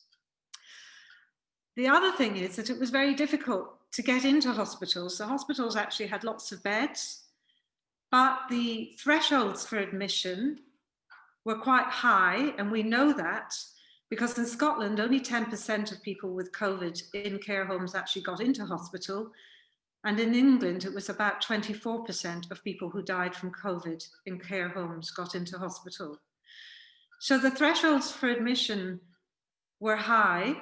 The other thing is that it was very difficult to get into hospitals. The hospitals actually had lots of beds, but the thresholds for admission were quite high, and we know that because in Scotland, only 10% of people with COVID in care homes actually got into hospital. And in England, it was about 24% of people who died from COVID in care homes got into hospital. So the thresholds for admission were high.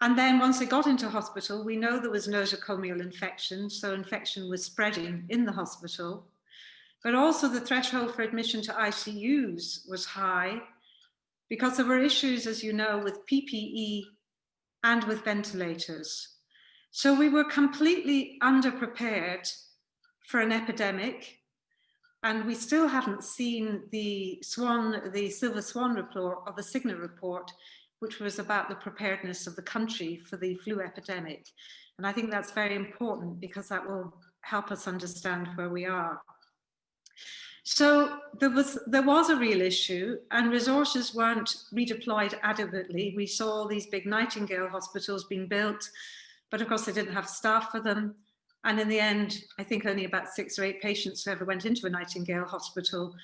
And then once they got into hospital, we know there was nosocomial infection. So infection was spreading in the hospital. But also the threshold for admission to ICUs was high, because there were issues, as you know, with PPE and with ventilators. So we were completely underprepared for an epidemic, and we still haven't seen the Silver Swan report or the Cigna report, which was about the preparedness of the country for the flu epidemic. And I think that's very important because that will help us understand where we are. So there was a real issue, and resources weren't redeployed adequately. We saw these big Nightingale hospitals being built, but of course they didn't have staff for them. And in the end, I think only about 6 or 8 patients ever went into a Nightingale hospital,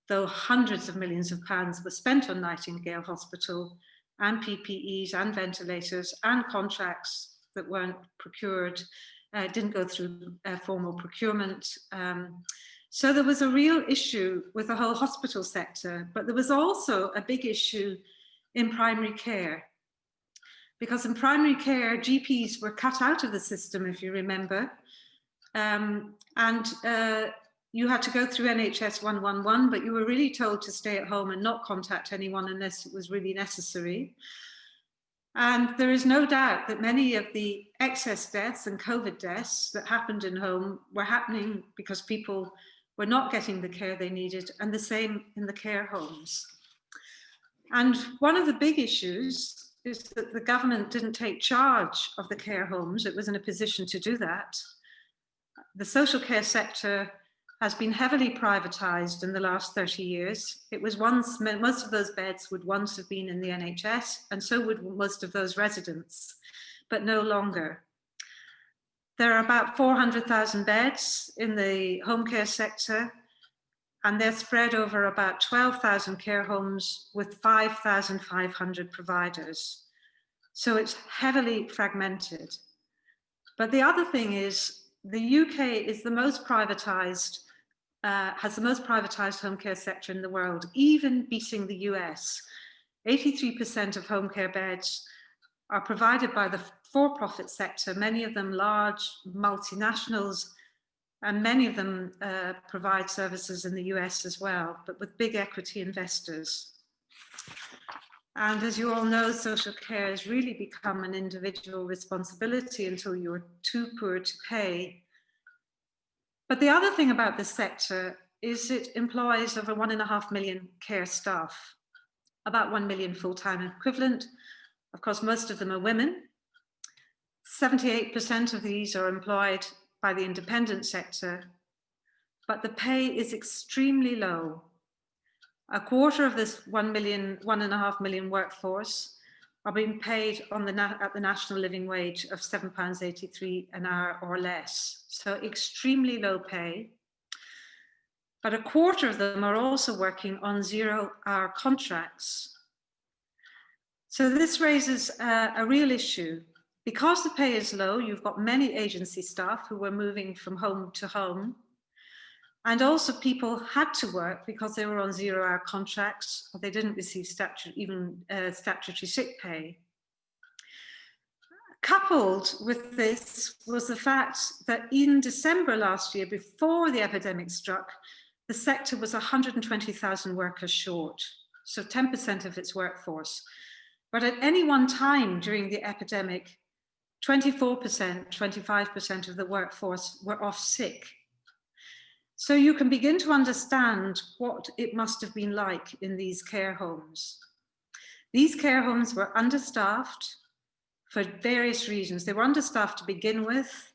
though hundreds of millions of pounds were spent on Nightingale Hospital, and PPEs and ventilators and contracts that weren't procured, didn't go through formal procurement. So there was a real issue with the whole hospital sector, but there was also a big issue in primary care. Because in primary care, GPs were cut out of the system, if you remember. You had to go through NHS 111, but you were really told to stay at home and not contact anyone unless it was really necessary. And there is no doubt that many of the excess deaths and COVID deaths that happened in home were happening because people were not getting the care they needed, and the same in the care homes. And one of the big issues is that the government didn't take charge of the care homes. It was in a position to do that. The social care sector has been heavily privatized in the last 30 years. It was once, most of those beds would once have been in the NHS, and so would most of those residents, but no longer. There are about 400,000 beds in the home care sector, and they're spread over about 12,000 care homes with 5,500 providers. So it's heavily fragmented. But the other thing is the UK is the most privatized, has the most privatized home care sector in the world, even beating the US. 83% of home care beds are provided by the for-profit sector, many of them large multinationals, and many of them provide services in the US as well, but with big equity investors. And as you all know, social care has really become an individual responsibility until you're too poor to pay. But the other thing about this sector is it employs over 1.5 million care staff, about 1 million full-time equivalent. Of course, most of them are women. 78% of these are employed by the independent sector, but the pay is extremely low. A quarter of this 1.5 million workforce are being paid at the national living wage of £7.83 an hour or less. So extremely low pay. But a quarter of them are also working on 0-hour contracts. So this raises a real issue. Because the pay is low, you've got many agency staff who were moving from home to home. And also people had to work because they were on 0-hour contracts, or they didn't receive statutory sick pay. Coupled with this was the fact that in December last year, before the epidemic struck, the sector was 120,000 workers short, so 10% of its workforce. But at any one time during the epidemic, 24%, 25% of the workforce were off sick. So you can begin to understand what it must have been like in these care homes. These care homes were understaffed for various reasons. They were understaffed to begin with,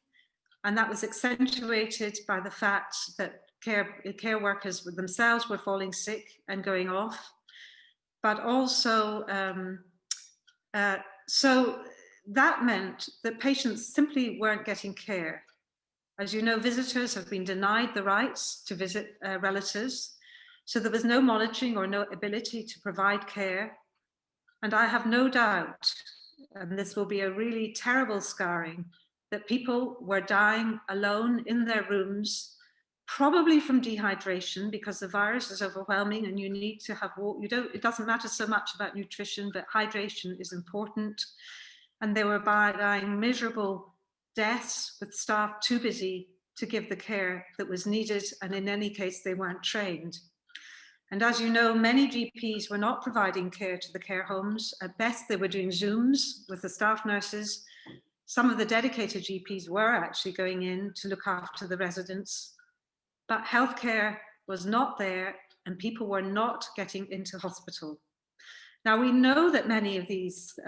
and that was accentuated by the fact that care workers themselves were falling sick and going off, but also, so that meant that patients simply weren't getting care. As you know, visitors have been denied the rights to visit relatives, so there was no monitoring or no ability to provide care. And I have no doubt, and this will be a really terrible scarring, that people were dying alone in their rooms, probably from dehydration, because the virus is overwhelming and you need to have water. It doesn't matter so much about nutrition, but hydration is important. And they were dying miserable deaths with staff too busy to give the care that was needed, and in any case, they weren't trained. And as you know, many GPs were not providing care to the care homes. At best, they were doing Zooms with the staff nurses. Some of the dedicated GPs were actually going in to look after the residents, but healthcare was not there and people were not getting into hospital. Now, we know that many of these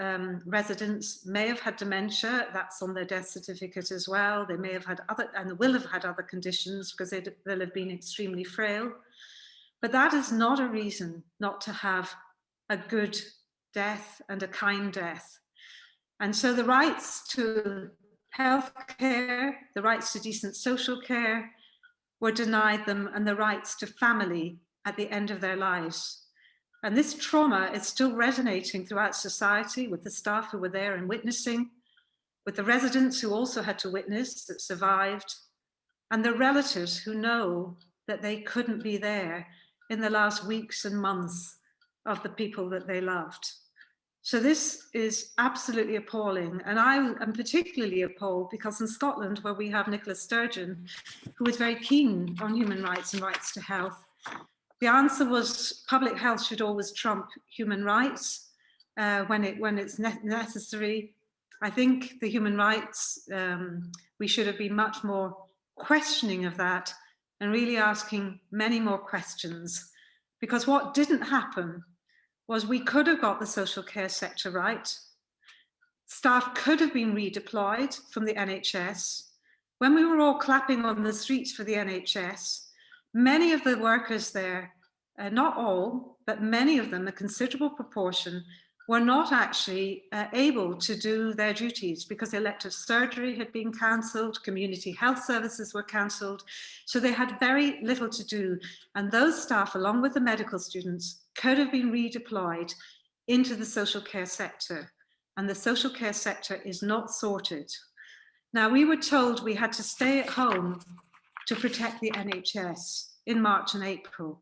residents may have had dementia. That's on their death certificate as well. They may have had other, and will have had other conditions because they'll have been extremely frail. But that is not a reason not to have a good death and a kind death. And so the rights to health care, the rights to decent social care were denied them, and the rights to family at the end of their lives. And this trauma is still resonating throughout society with the staff who were there and witnessing, with the residents who also had to witness that survived, and the relatives who know that they couldn't be there in the last weeks and months of the people that they loved. So this is absolutely appalling. And I am particularly appalled because in Scotland, where we have Nicola Sturgeon, who is very keen on human rights and rights to health, the answer was public health should always trump human rights when it's necessary. I think the human rights, we should have been much more questioning of that and really asking many more questions, because what didn't happen was we could have got the social care sector right. Staff could have been redeployed from the NHS. When we were all clapping on the streets for the NHS, many of the workers there, not all, but many of them, a considerable proportion, were not actually able to do their duties because elective surgery had been cancelled, community health services were cancelled, so they had very little to do. And those staff, along with the medical students, could have been redeployed into the social care sector. and the social care sector is not sorted. Now, we were told we had to stay at home to protect the NHS in March and April.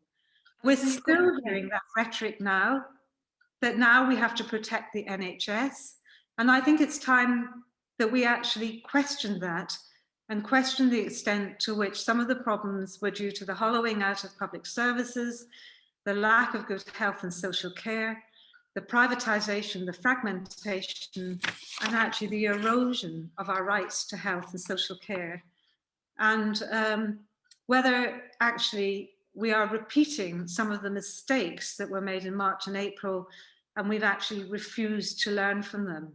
We're still hearing that rhetoric now, that now we have to protect the NHS. And I think it's time that we actually question that and question the extent to which some of the problems were due to the hollowing out of public services, the lack of good health and social care, the privatisation, the fragmentation, and actually the erosion of our rights to health and social care. And whether actually we are repeating some of the mistakes that were made in March and April, and we've actually refused to learn from them.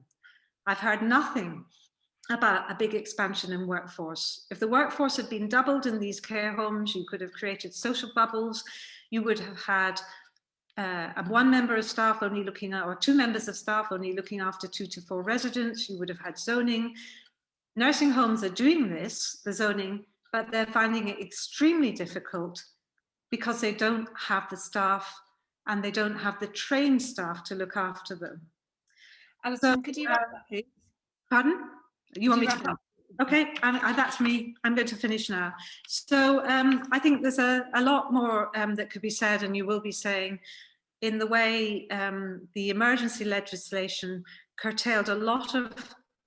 I've heard nothing about a big expansion in workforce. If the workforce had been doubled in these care homes, you could have created social bubbles, you would have had one member of staff only looking at, or two members of staff only looking after 2 to 4 residents. You would have had zoning. Nursing homes are doing this, the zoning, but they're finding it extremely difficult because they don't have the staff and they don't have the trained staff to look after them. Alison, So, could you wrap up, please? Pardon? You want me to wrap up? Okay, that's me. I'm going to finish now. So I think there's a lot more that could be said, and you will be saying, in the way the emergency legislation curtailed a lot of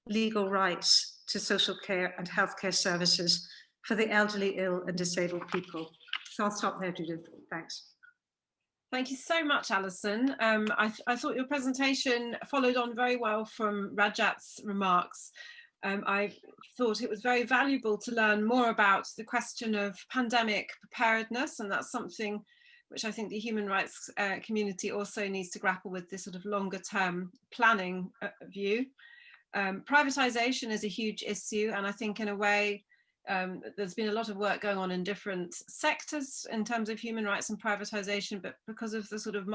legal rights to social care and healthcare services for the elderly, ill and disabled people. So I'll stop there, Judith. Thanks. Thank you so much, Alison. I thought your presentation followed on very well from Rajat's remarks. I thought it was very valuable to learn more about the question of pandemic preparedness, and that's something which I think the human rights community also needs to grapple with, this sort of longer term planning view. Privatisation is a huge issue, and I think in a way there's been a lot of work going on in different sectors in terms of human rights and privatisation, but because of the sort of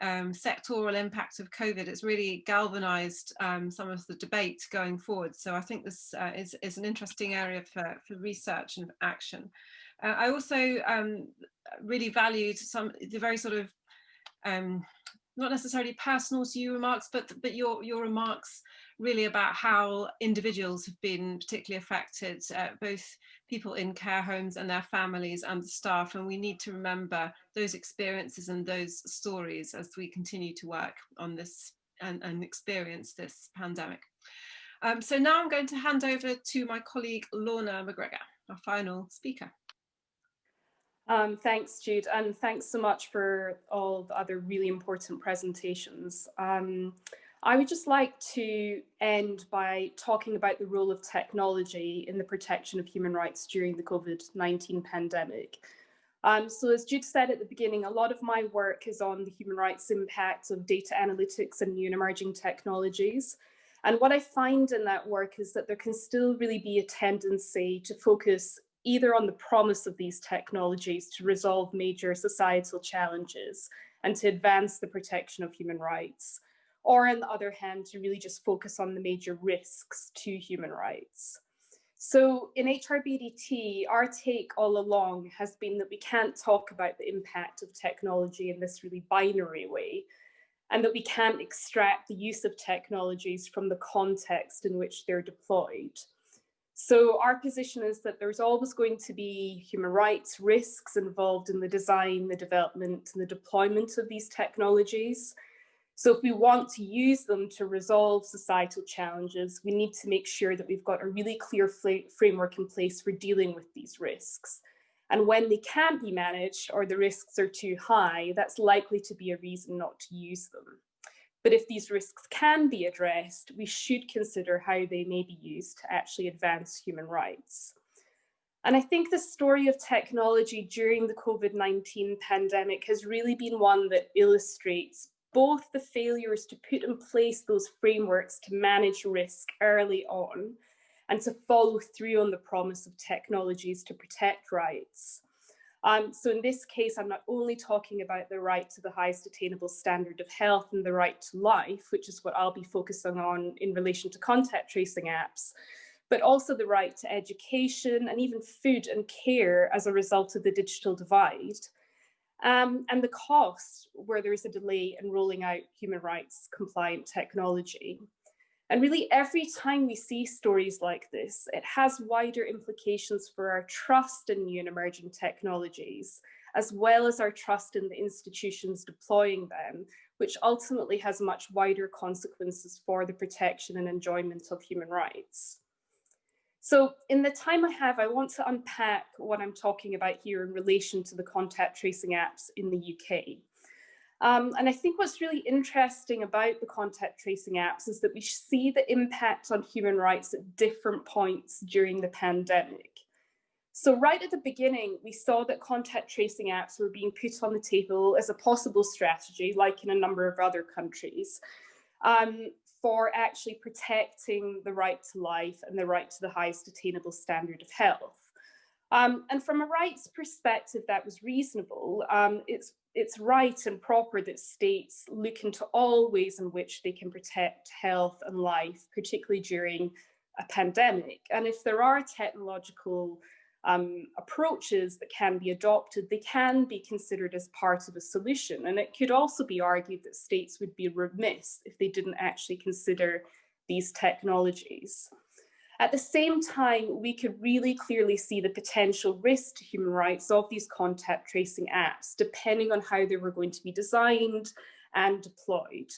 sectoral impact of COVID, it's really galvanised some of the debate going forward. So I think this is an interesting area for research and action. I also really valued the very sort of not necessarily personal to you remarks, but your remarks really about how individuals have been particularly affected, both people in care homes and their families and the staff, and we need to remember those experiences and those stories as we continue to work on this and experience this pandemic. So now I'm going to hand over to my colleague Lorna McGregor, our final speaker. Thanks, Jude, and thanks so much for all the other really important presentations. I would just like to end by talking about the role of technology in the protection of human rights during the COVID-19 pandemic. So as Jude said at the beginning, a lot of my work is on the human rights impact of data analytics and new and emerging technologies. And what I find in that work is that there can still really be a tendency to focus either on the promise of these technologies to resolve major societal challenges and to advance the protection of human rights, or on the other hand, to really just focus on the major risks to human rights. So in HRBDT, our take all along has been that we can't talk about the impact of technology in this really binary way, and that we can't extract the use of technologies from the context in which they're deployed. So our position is that there's always going to be human rights risks involved in the design, the development, and the deployment of these technologies. So if we want to use them to resolve societal challenges, we need to make sure that we've got a really clear framework in place for dealing with these risks. And when they can't be managed or the risks are too high, that's likely to be a reason not to use them. But if these risks can be addressed, we should consider how they may be used to actually advance human rights. And I think the story of technology during the COVID-19 pandemic has really been one that illustrates both the failures to put in place those frameworks to manage risk early on and to follow through on the promise of technologies to protect rights. So in this case, I'm not only talking about the right to the highest attainable standard of health and the right to life, which is what I'll be focusing on in relation to contact tracing apps, but also the right to education and even food and care as a result of the digital divide. and the cost where there is a delay in rolling out human rights compliant technology. And really, every time we see stories like this, it has wider implications for our trust in new and emerging technologies, as well as our trust in the institutions deploying them, which ultimately has much wider consequences for the protection and enjoyment of human rights. So in the time I have, I want to unpack what I'm talking about here in relation to the contact tracing apps in the UK. And I think what's really interesting about the contact tracing apps is that we see the impact on human rights at different points during the pandemic. So right at the beginning, we saw that contact tracing apps were being put on the table as a possible strategy, like in a number of other countries, for actually protecting the right to life and the right to the highest attainable standard of health. And from a rights perspective, that was reasonable. It's right and proper that states look into all ways in which they can protect health and life, particularly during a pandemic. And if there are technological approaches that can be adopted, they can be considered as part of a solution. And it could also be argued that states would be remiss if they didn't actually consider these technologies. At the same time, we could really clearly see the potential risk to human rights of these contact tracing apps, depending on how they were going to be designed and deployed.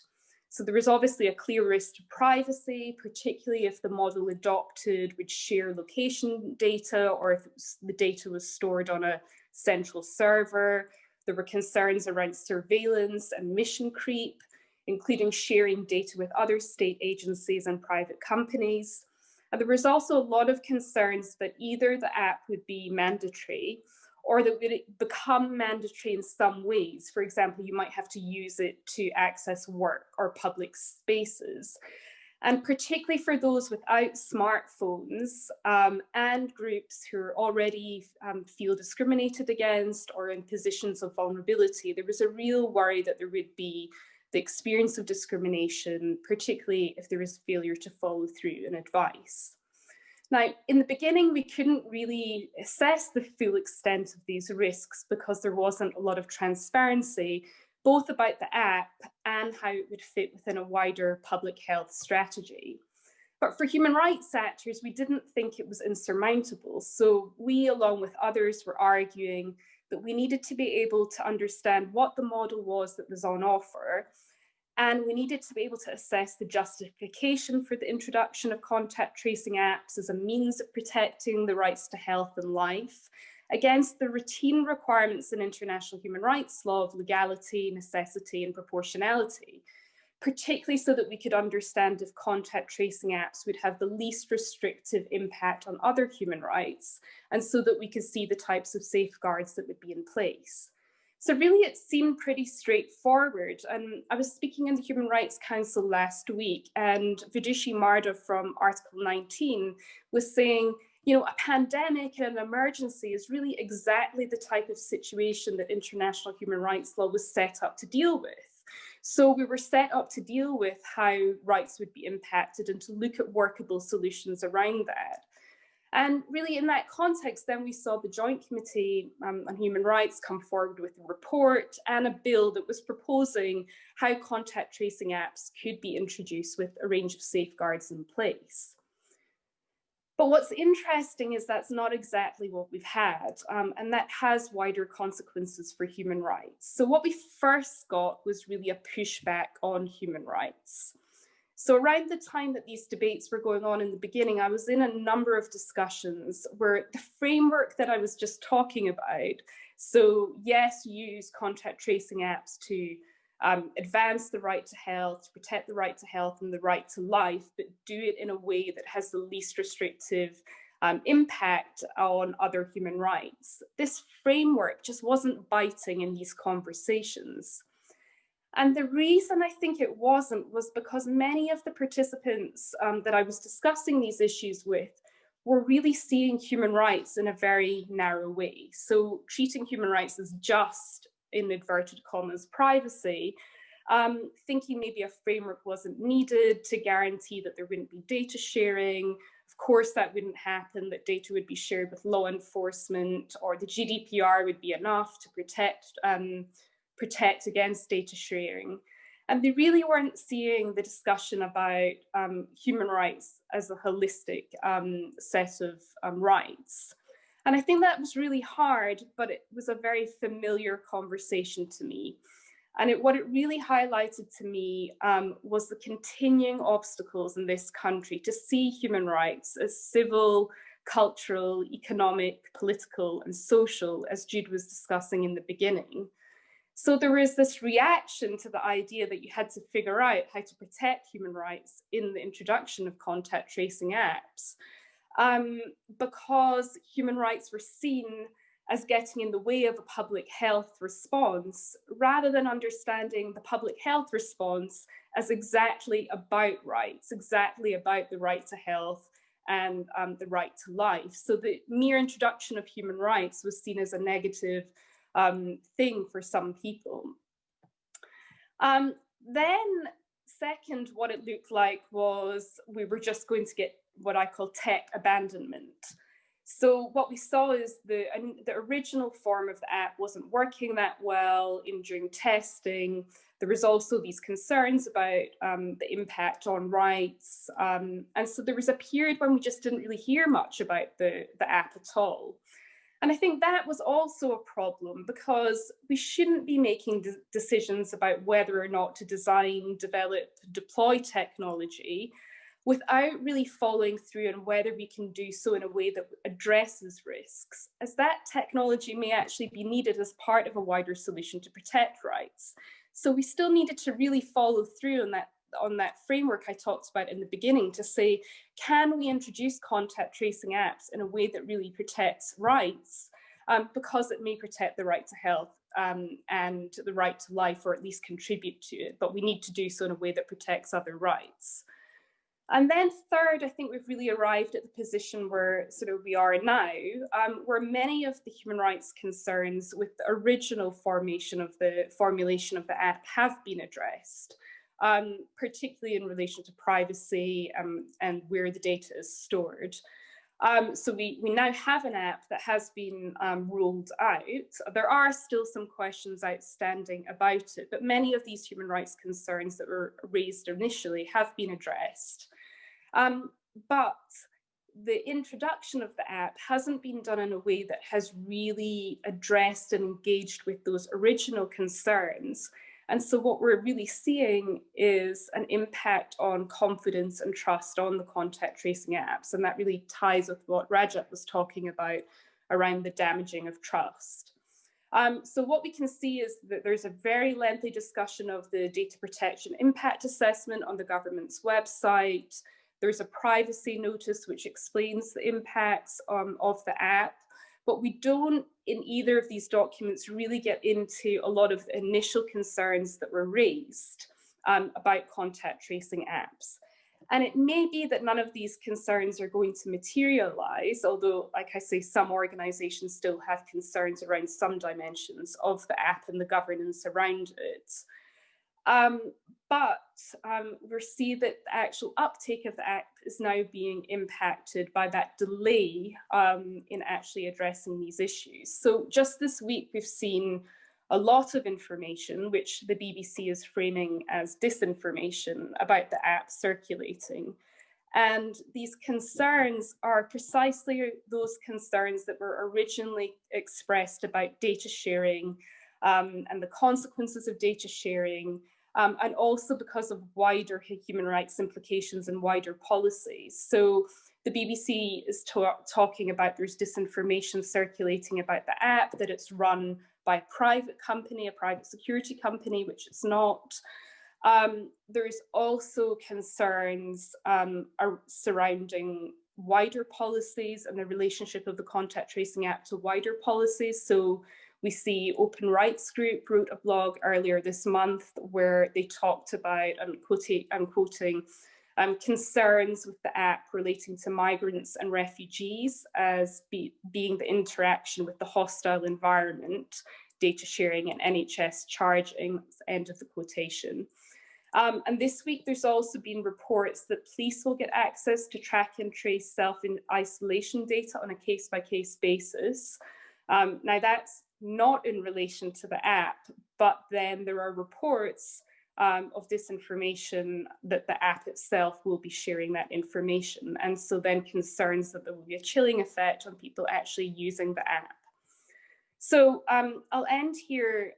So there was obviously a clear risk to privacy, particularly if the model adopted would share location data or if the data was stored on a central server. There were concerns around surveillance and mission creep, including sharing data with other state agencies and private companies. And there was also a lot of concerns that either the app would be mandatory or that it would become mandatory in some ways. For example, you might have to use it to access work or public spaces. And particularly for those without smartphones and groups who already feel discriminated against or in positions of vulnerability, there was a real worry that there would be the experience of discrimination, particularly if there was failure to follow through in advice. Now, in the beginning, we couldn't really assess the full extent of these risks because there wasn't a lot of transparency, both about the app and how it would fit within a wider public health strategy. But for human rights actors, we didn't think it was insurmountable. So we, along with others, were arguing that we needed to be able to understand what the model was that was on offer, and we needed to be able to assess the justification for the introduction of contact tracing apps as a means of protecting the rights to health and life against the routine requirements in international human rights law of legality, necessity, and proportionality, particularly so that we could understand if contact tracing apps would have the least restrictive impact on other human rights, and so that we could see the types of safeguards that would be in place. So really, it seemed pretty straightforward. And I was speaking in the Human Rights Council last week, and Vidushi Marda from Article 19 was saying, you know, a pandemic and an emergency is really exactly the type of situation that international human rights law was set up to deal with. So we were set up to deal with how rights would be impacted and to look at workable solutions around that. And really in that context, then we saw the Joint Committee on Human Rights come forward with a report and a bill that was proposing how contact tracing apps could be introduced with a range of safeguards in place. But what's interesting is that's not exactly what we've had, and that has wider consequences for human rights. So what we first got was really a pushback on human rights. So around the time that these debates were going on in the beginning, I was in a number of discussions where the framework that I was just talking about, so yes, use contact tracing apps to advance the right to health, to protect the right to health and the right to life, but do it in a way that has the least restrictive impact on other human rights. This framework just wasn't biting in these conversations. And the reason I think it wasn't was because many of the participants that I was discussing these issues with were really seeing human rights in a very narrow way. So treating human rights as just, in inverted commas, privacy, thinking maybe a framework wasn't needed to guarantee that there wouldn't be data sharing. Of course, that wouldn't happen, that data would be shared with law enforcement, or the GDPR would be enough to protect against data sharing. And they really weren't seeing the discussion about human rights as a holistic set of rights. And I think that was really hard, but it was a very familiar conversation to me. And what it really highlighted to me was the continuing obstacles in this country to see human rights as civil, cultural, economic, political, and social, as Jude was discussing in the beginning. So there was this reaction to the idea that you had to figure out how to protect human rights in the introduction of contact tracing apps, because human rights were seen as getting in the way of a public health response, rather than understanding the public health response as exactly about rights, exactly about the right to health and the right to life. So the mere introduction of human rights was seen as a negative thing for some people. Then second, what it looked like was we were just going to get what I call tech abandonment. So what we saw is the original form of the app wasn't working that well during testing. There was also these concerns about the impact on rights. And so there was a period when we just didn't really hear much about the app at all. And I think that was also a problem, because we shouldn't be making decisions about whether or not to design, develop, deploy technology without really following through on whether we can do so in a way that addresses risks, as that technology may actually be needed as part of a wider solution to protect rights. So we still needed to really follow through on that framework I talked about in the beginning, to say, can we introduce contact tracing apps in a way that really protects rights, because it may protect the right to health and the right to life, or at least contribute to it, but we need to do so in a way that protects other rights. And then third, I think we've really arrived at the position where sort of we are now, where many of the human rights concerns with the original formulation of the app have been addressed, particularly in relation to privacy and where the data is stored. So we now have an app that has been rolled out. There are still some questions outstanding about it, but many of these human rights concerns that were raised initially have been addressed. But the introduction of the app hasn't been done in a way that has really addressed and engaged with those original concerns. And so what we're really seeing is an impact on confidence and trust on the contact tracing apps. And that really ties with what Rajat was talking about around the damaging of trust. So what we can see is that there's a very lengthy discussion of the data protection impact assessment on the government's website. There's a privacy notice which explains the impacts of the app. But we don't, in either of these documents, really get into a lot of the initial concerns that were raised about contact tracing apps. And it may be that none of these concerns are going to materialize, although, like I say, some organizations still have concerns around some dimensions of the app and the governance around it. But we see that the actual uptake of the app is now being impacted by that delay in actually addressing these issues. So just this week, we've seen a lot of information, which the BBC is framing as disinformation about the app circulating. And these concerns are precisely those concerns that were originally expressed about data sharing and the consequences of data sharing, and also because of wider human rights implications and wider policies. So the BBC is talking about there's disinformation circulating about the app, that it's run by a private company, a private security company, which it's not. There's also concerns surrounding wider policies and the relationship of the contact tracing app to wider policies. So we see Open Rights Group wrote a blog earlier this month where they talked about, I'm quoting, concerns with the app relating to migrants and refugees as being the interaction with the hostile environment data sharing and NHS charging. That's the end of the quotation. And this week, there's also been reports that police will get access to track and trace self-isolation data on a case-by-case basis. Now, that's not in relation to the app, but then there are reports of disinformation that the app itself will be sharing that information. And so then concerns that there will be a chilling effect on people actually using the app. So I'll end here,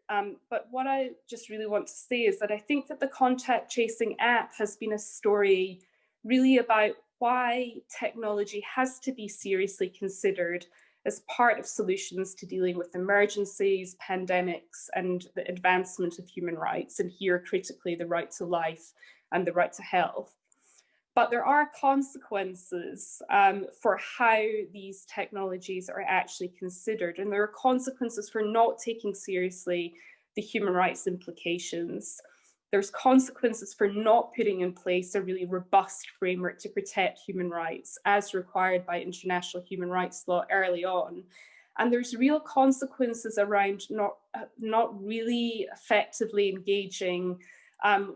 but what I just really want to say is that I think that the contact tracing app has been a story really about why technology has to be seriously considered as part of solutions to dealing with emergencies, pandemics, and the advancement of human rights, and here critically the right to life and the right to health. But there are consequences for how these technologies are actually considered, and there are consequences for not taking seriously the human rights implications. There's consequences for not putting in place a really robust framework to protect human rights as required by international human rights law early on. And there's real consequences around not really effectively engaging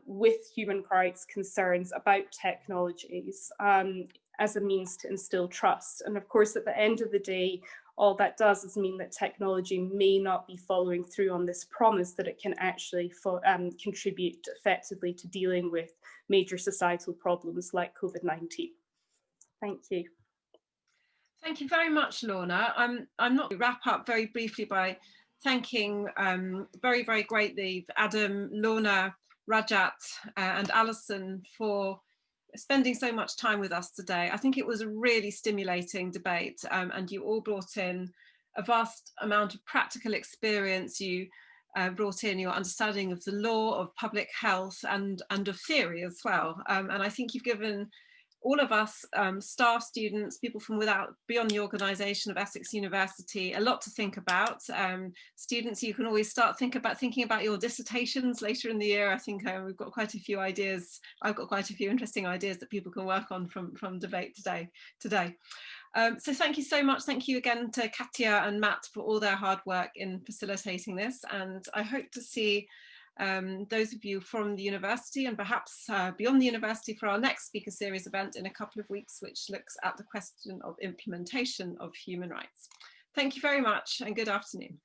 with human rights concerns about technologies as a means to instill trust. And of course, at the end of the day, all that does is mean that technology may not be following through on this promise that it can actually contribute effectively to dealing with major societal problems like COVID-19. Thank you. Thank you very much, Lorna. I'm not going to wrap up very briefly by thanking very, very greatly Adam, Lorna, Rajat and Alison for spending so much time with us today. I think it was a really stimulating debate, and you all brought in a vast amount of practical experience. You brought in your understanding of the law, of public health, and of theory as well. And I think you've given all of us, staff, students, people from beyond the organisation of Essex University, a lot to think about. Students, you can always start thinking about your dissertations later in the year. I think we've got quite a few ideas. I've got quite a few interesting ideas that people can work on from debate today. So thank you so much. Thank you again to Katia and Matt for all their hard work in facilitating this. And I hope to see those of you from the university and perhaps beyond the university for our next speaker series event in a couple of weeks, which looks at the question of implementation of human rights. Thank you very much and good afternoon.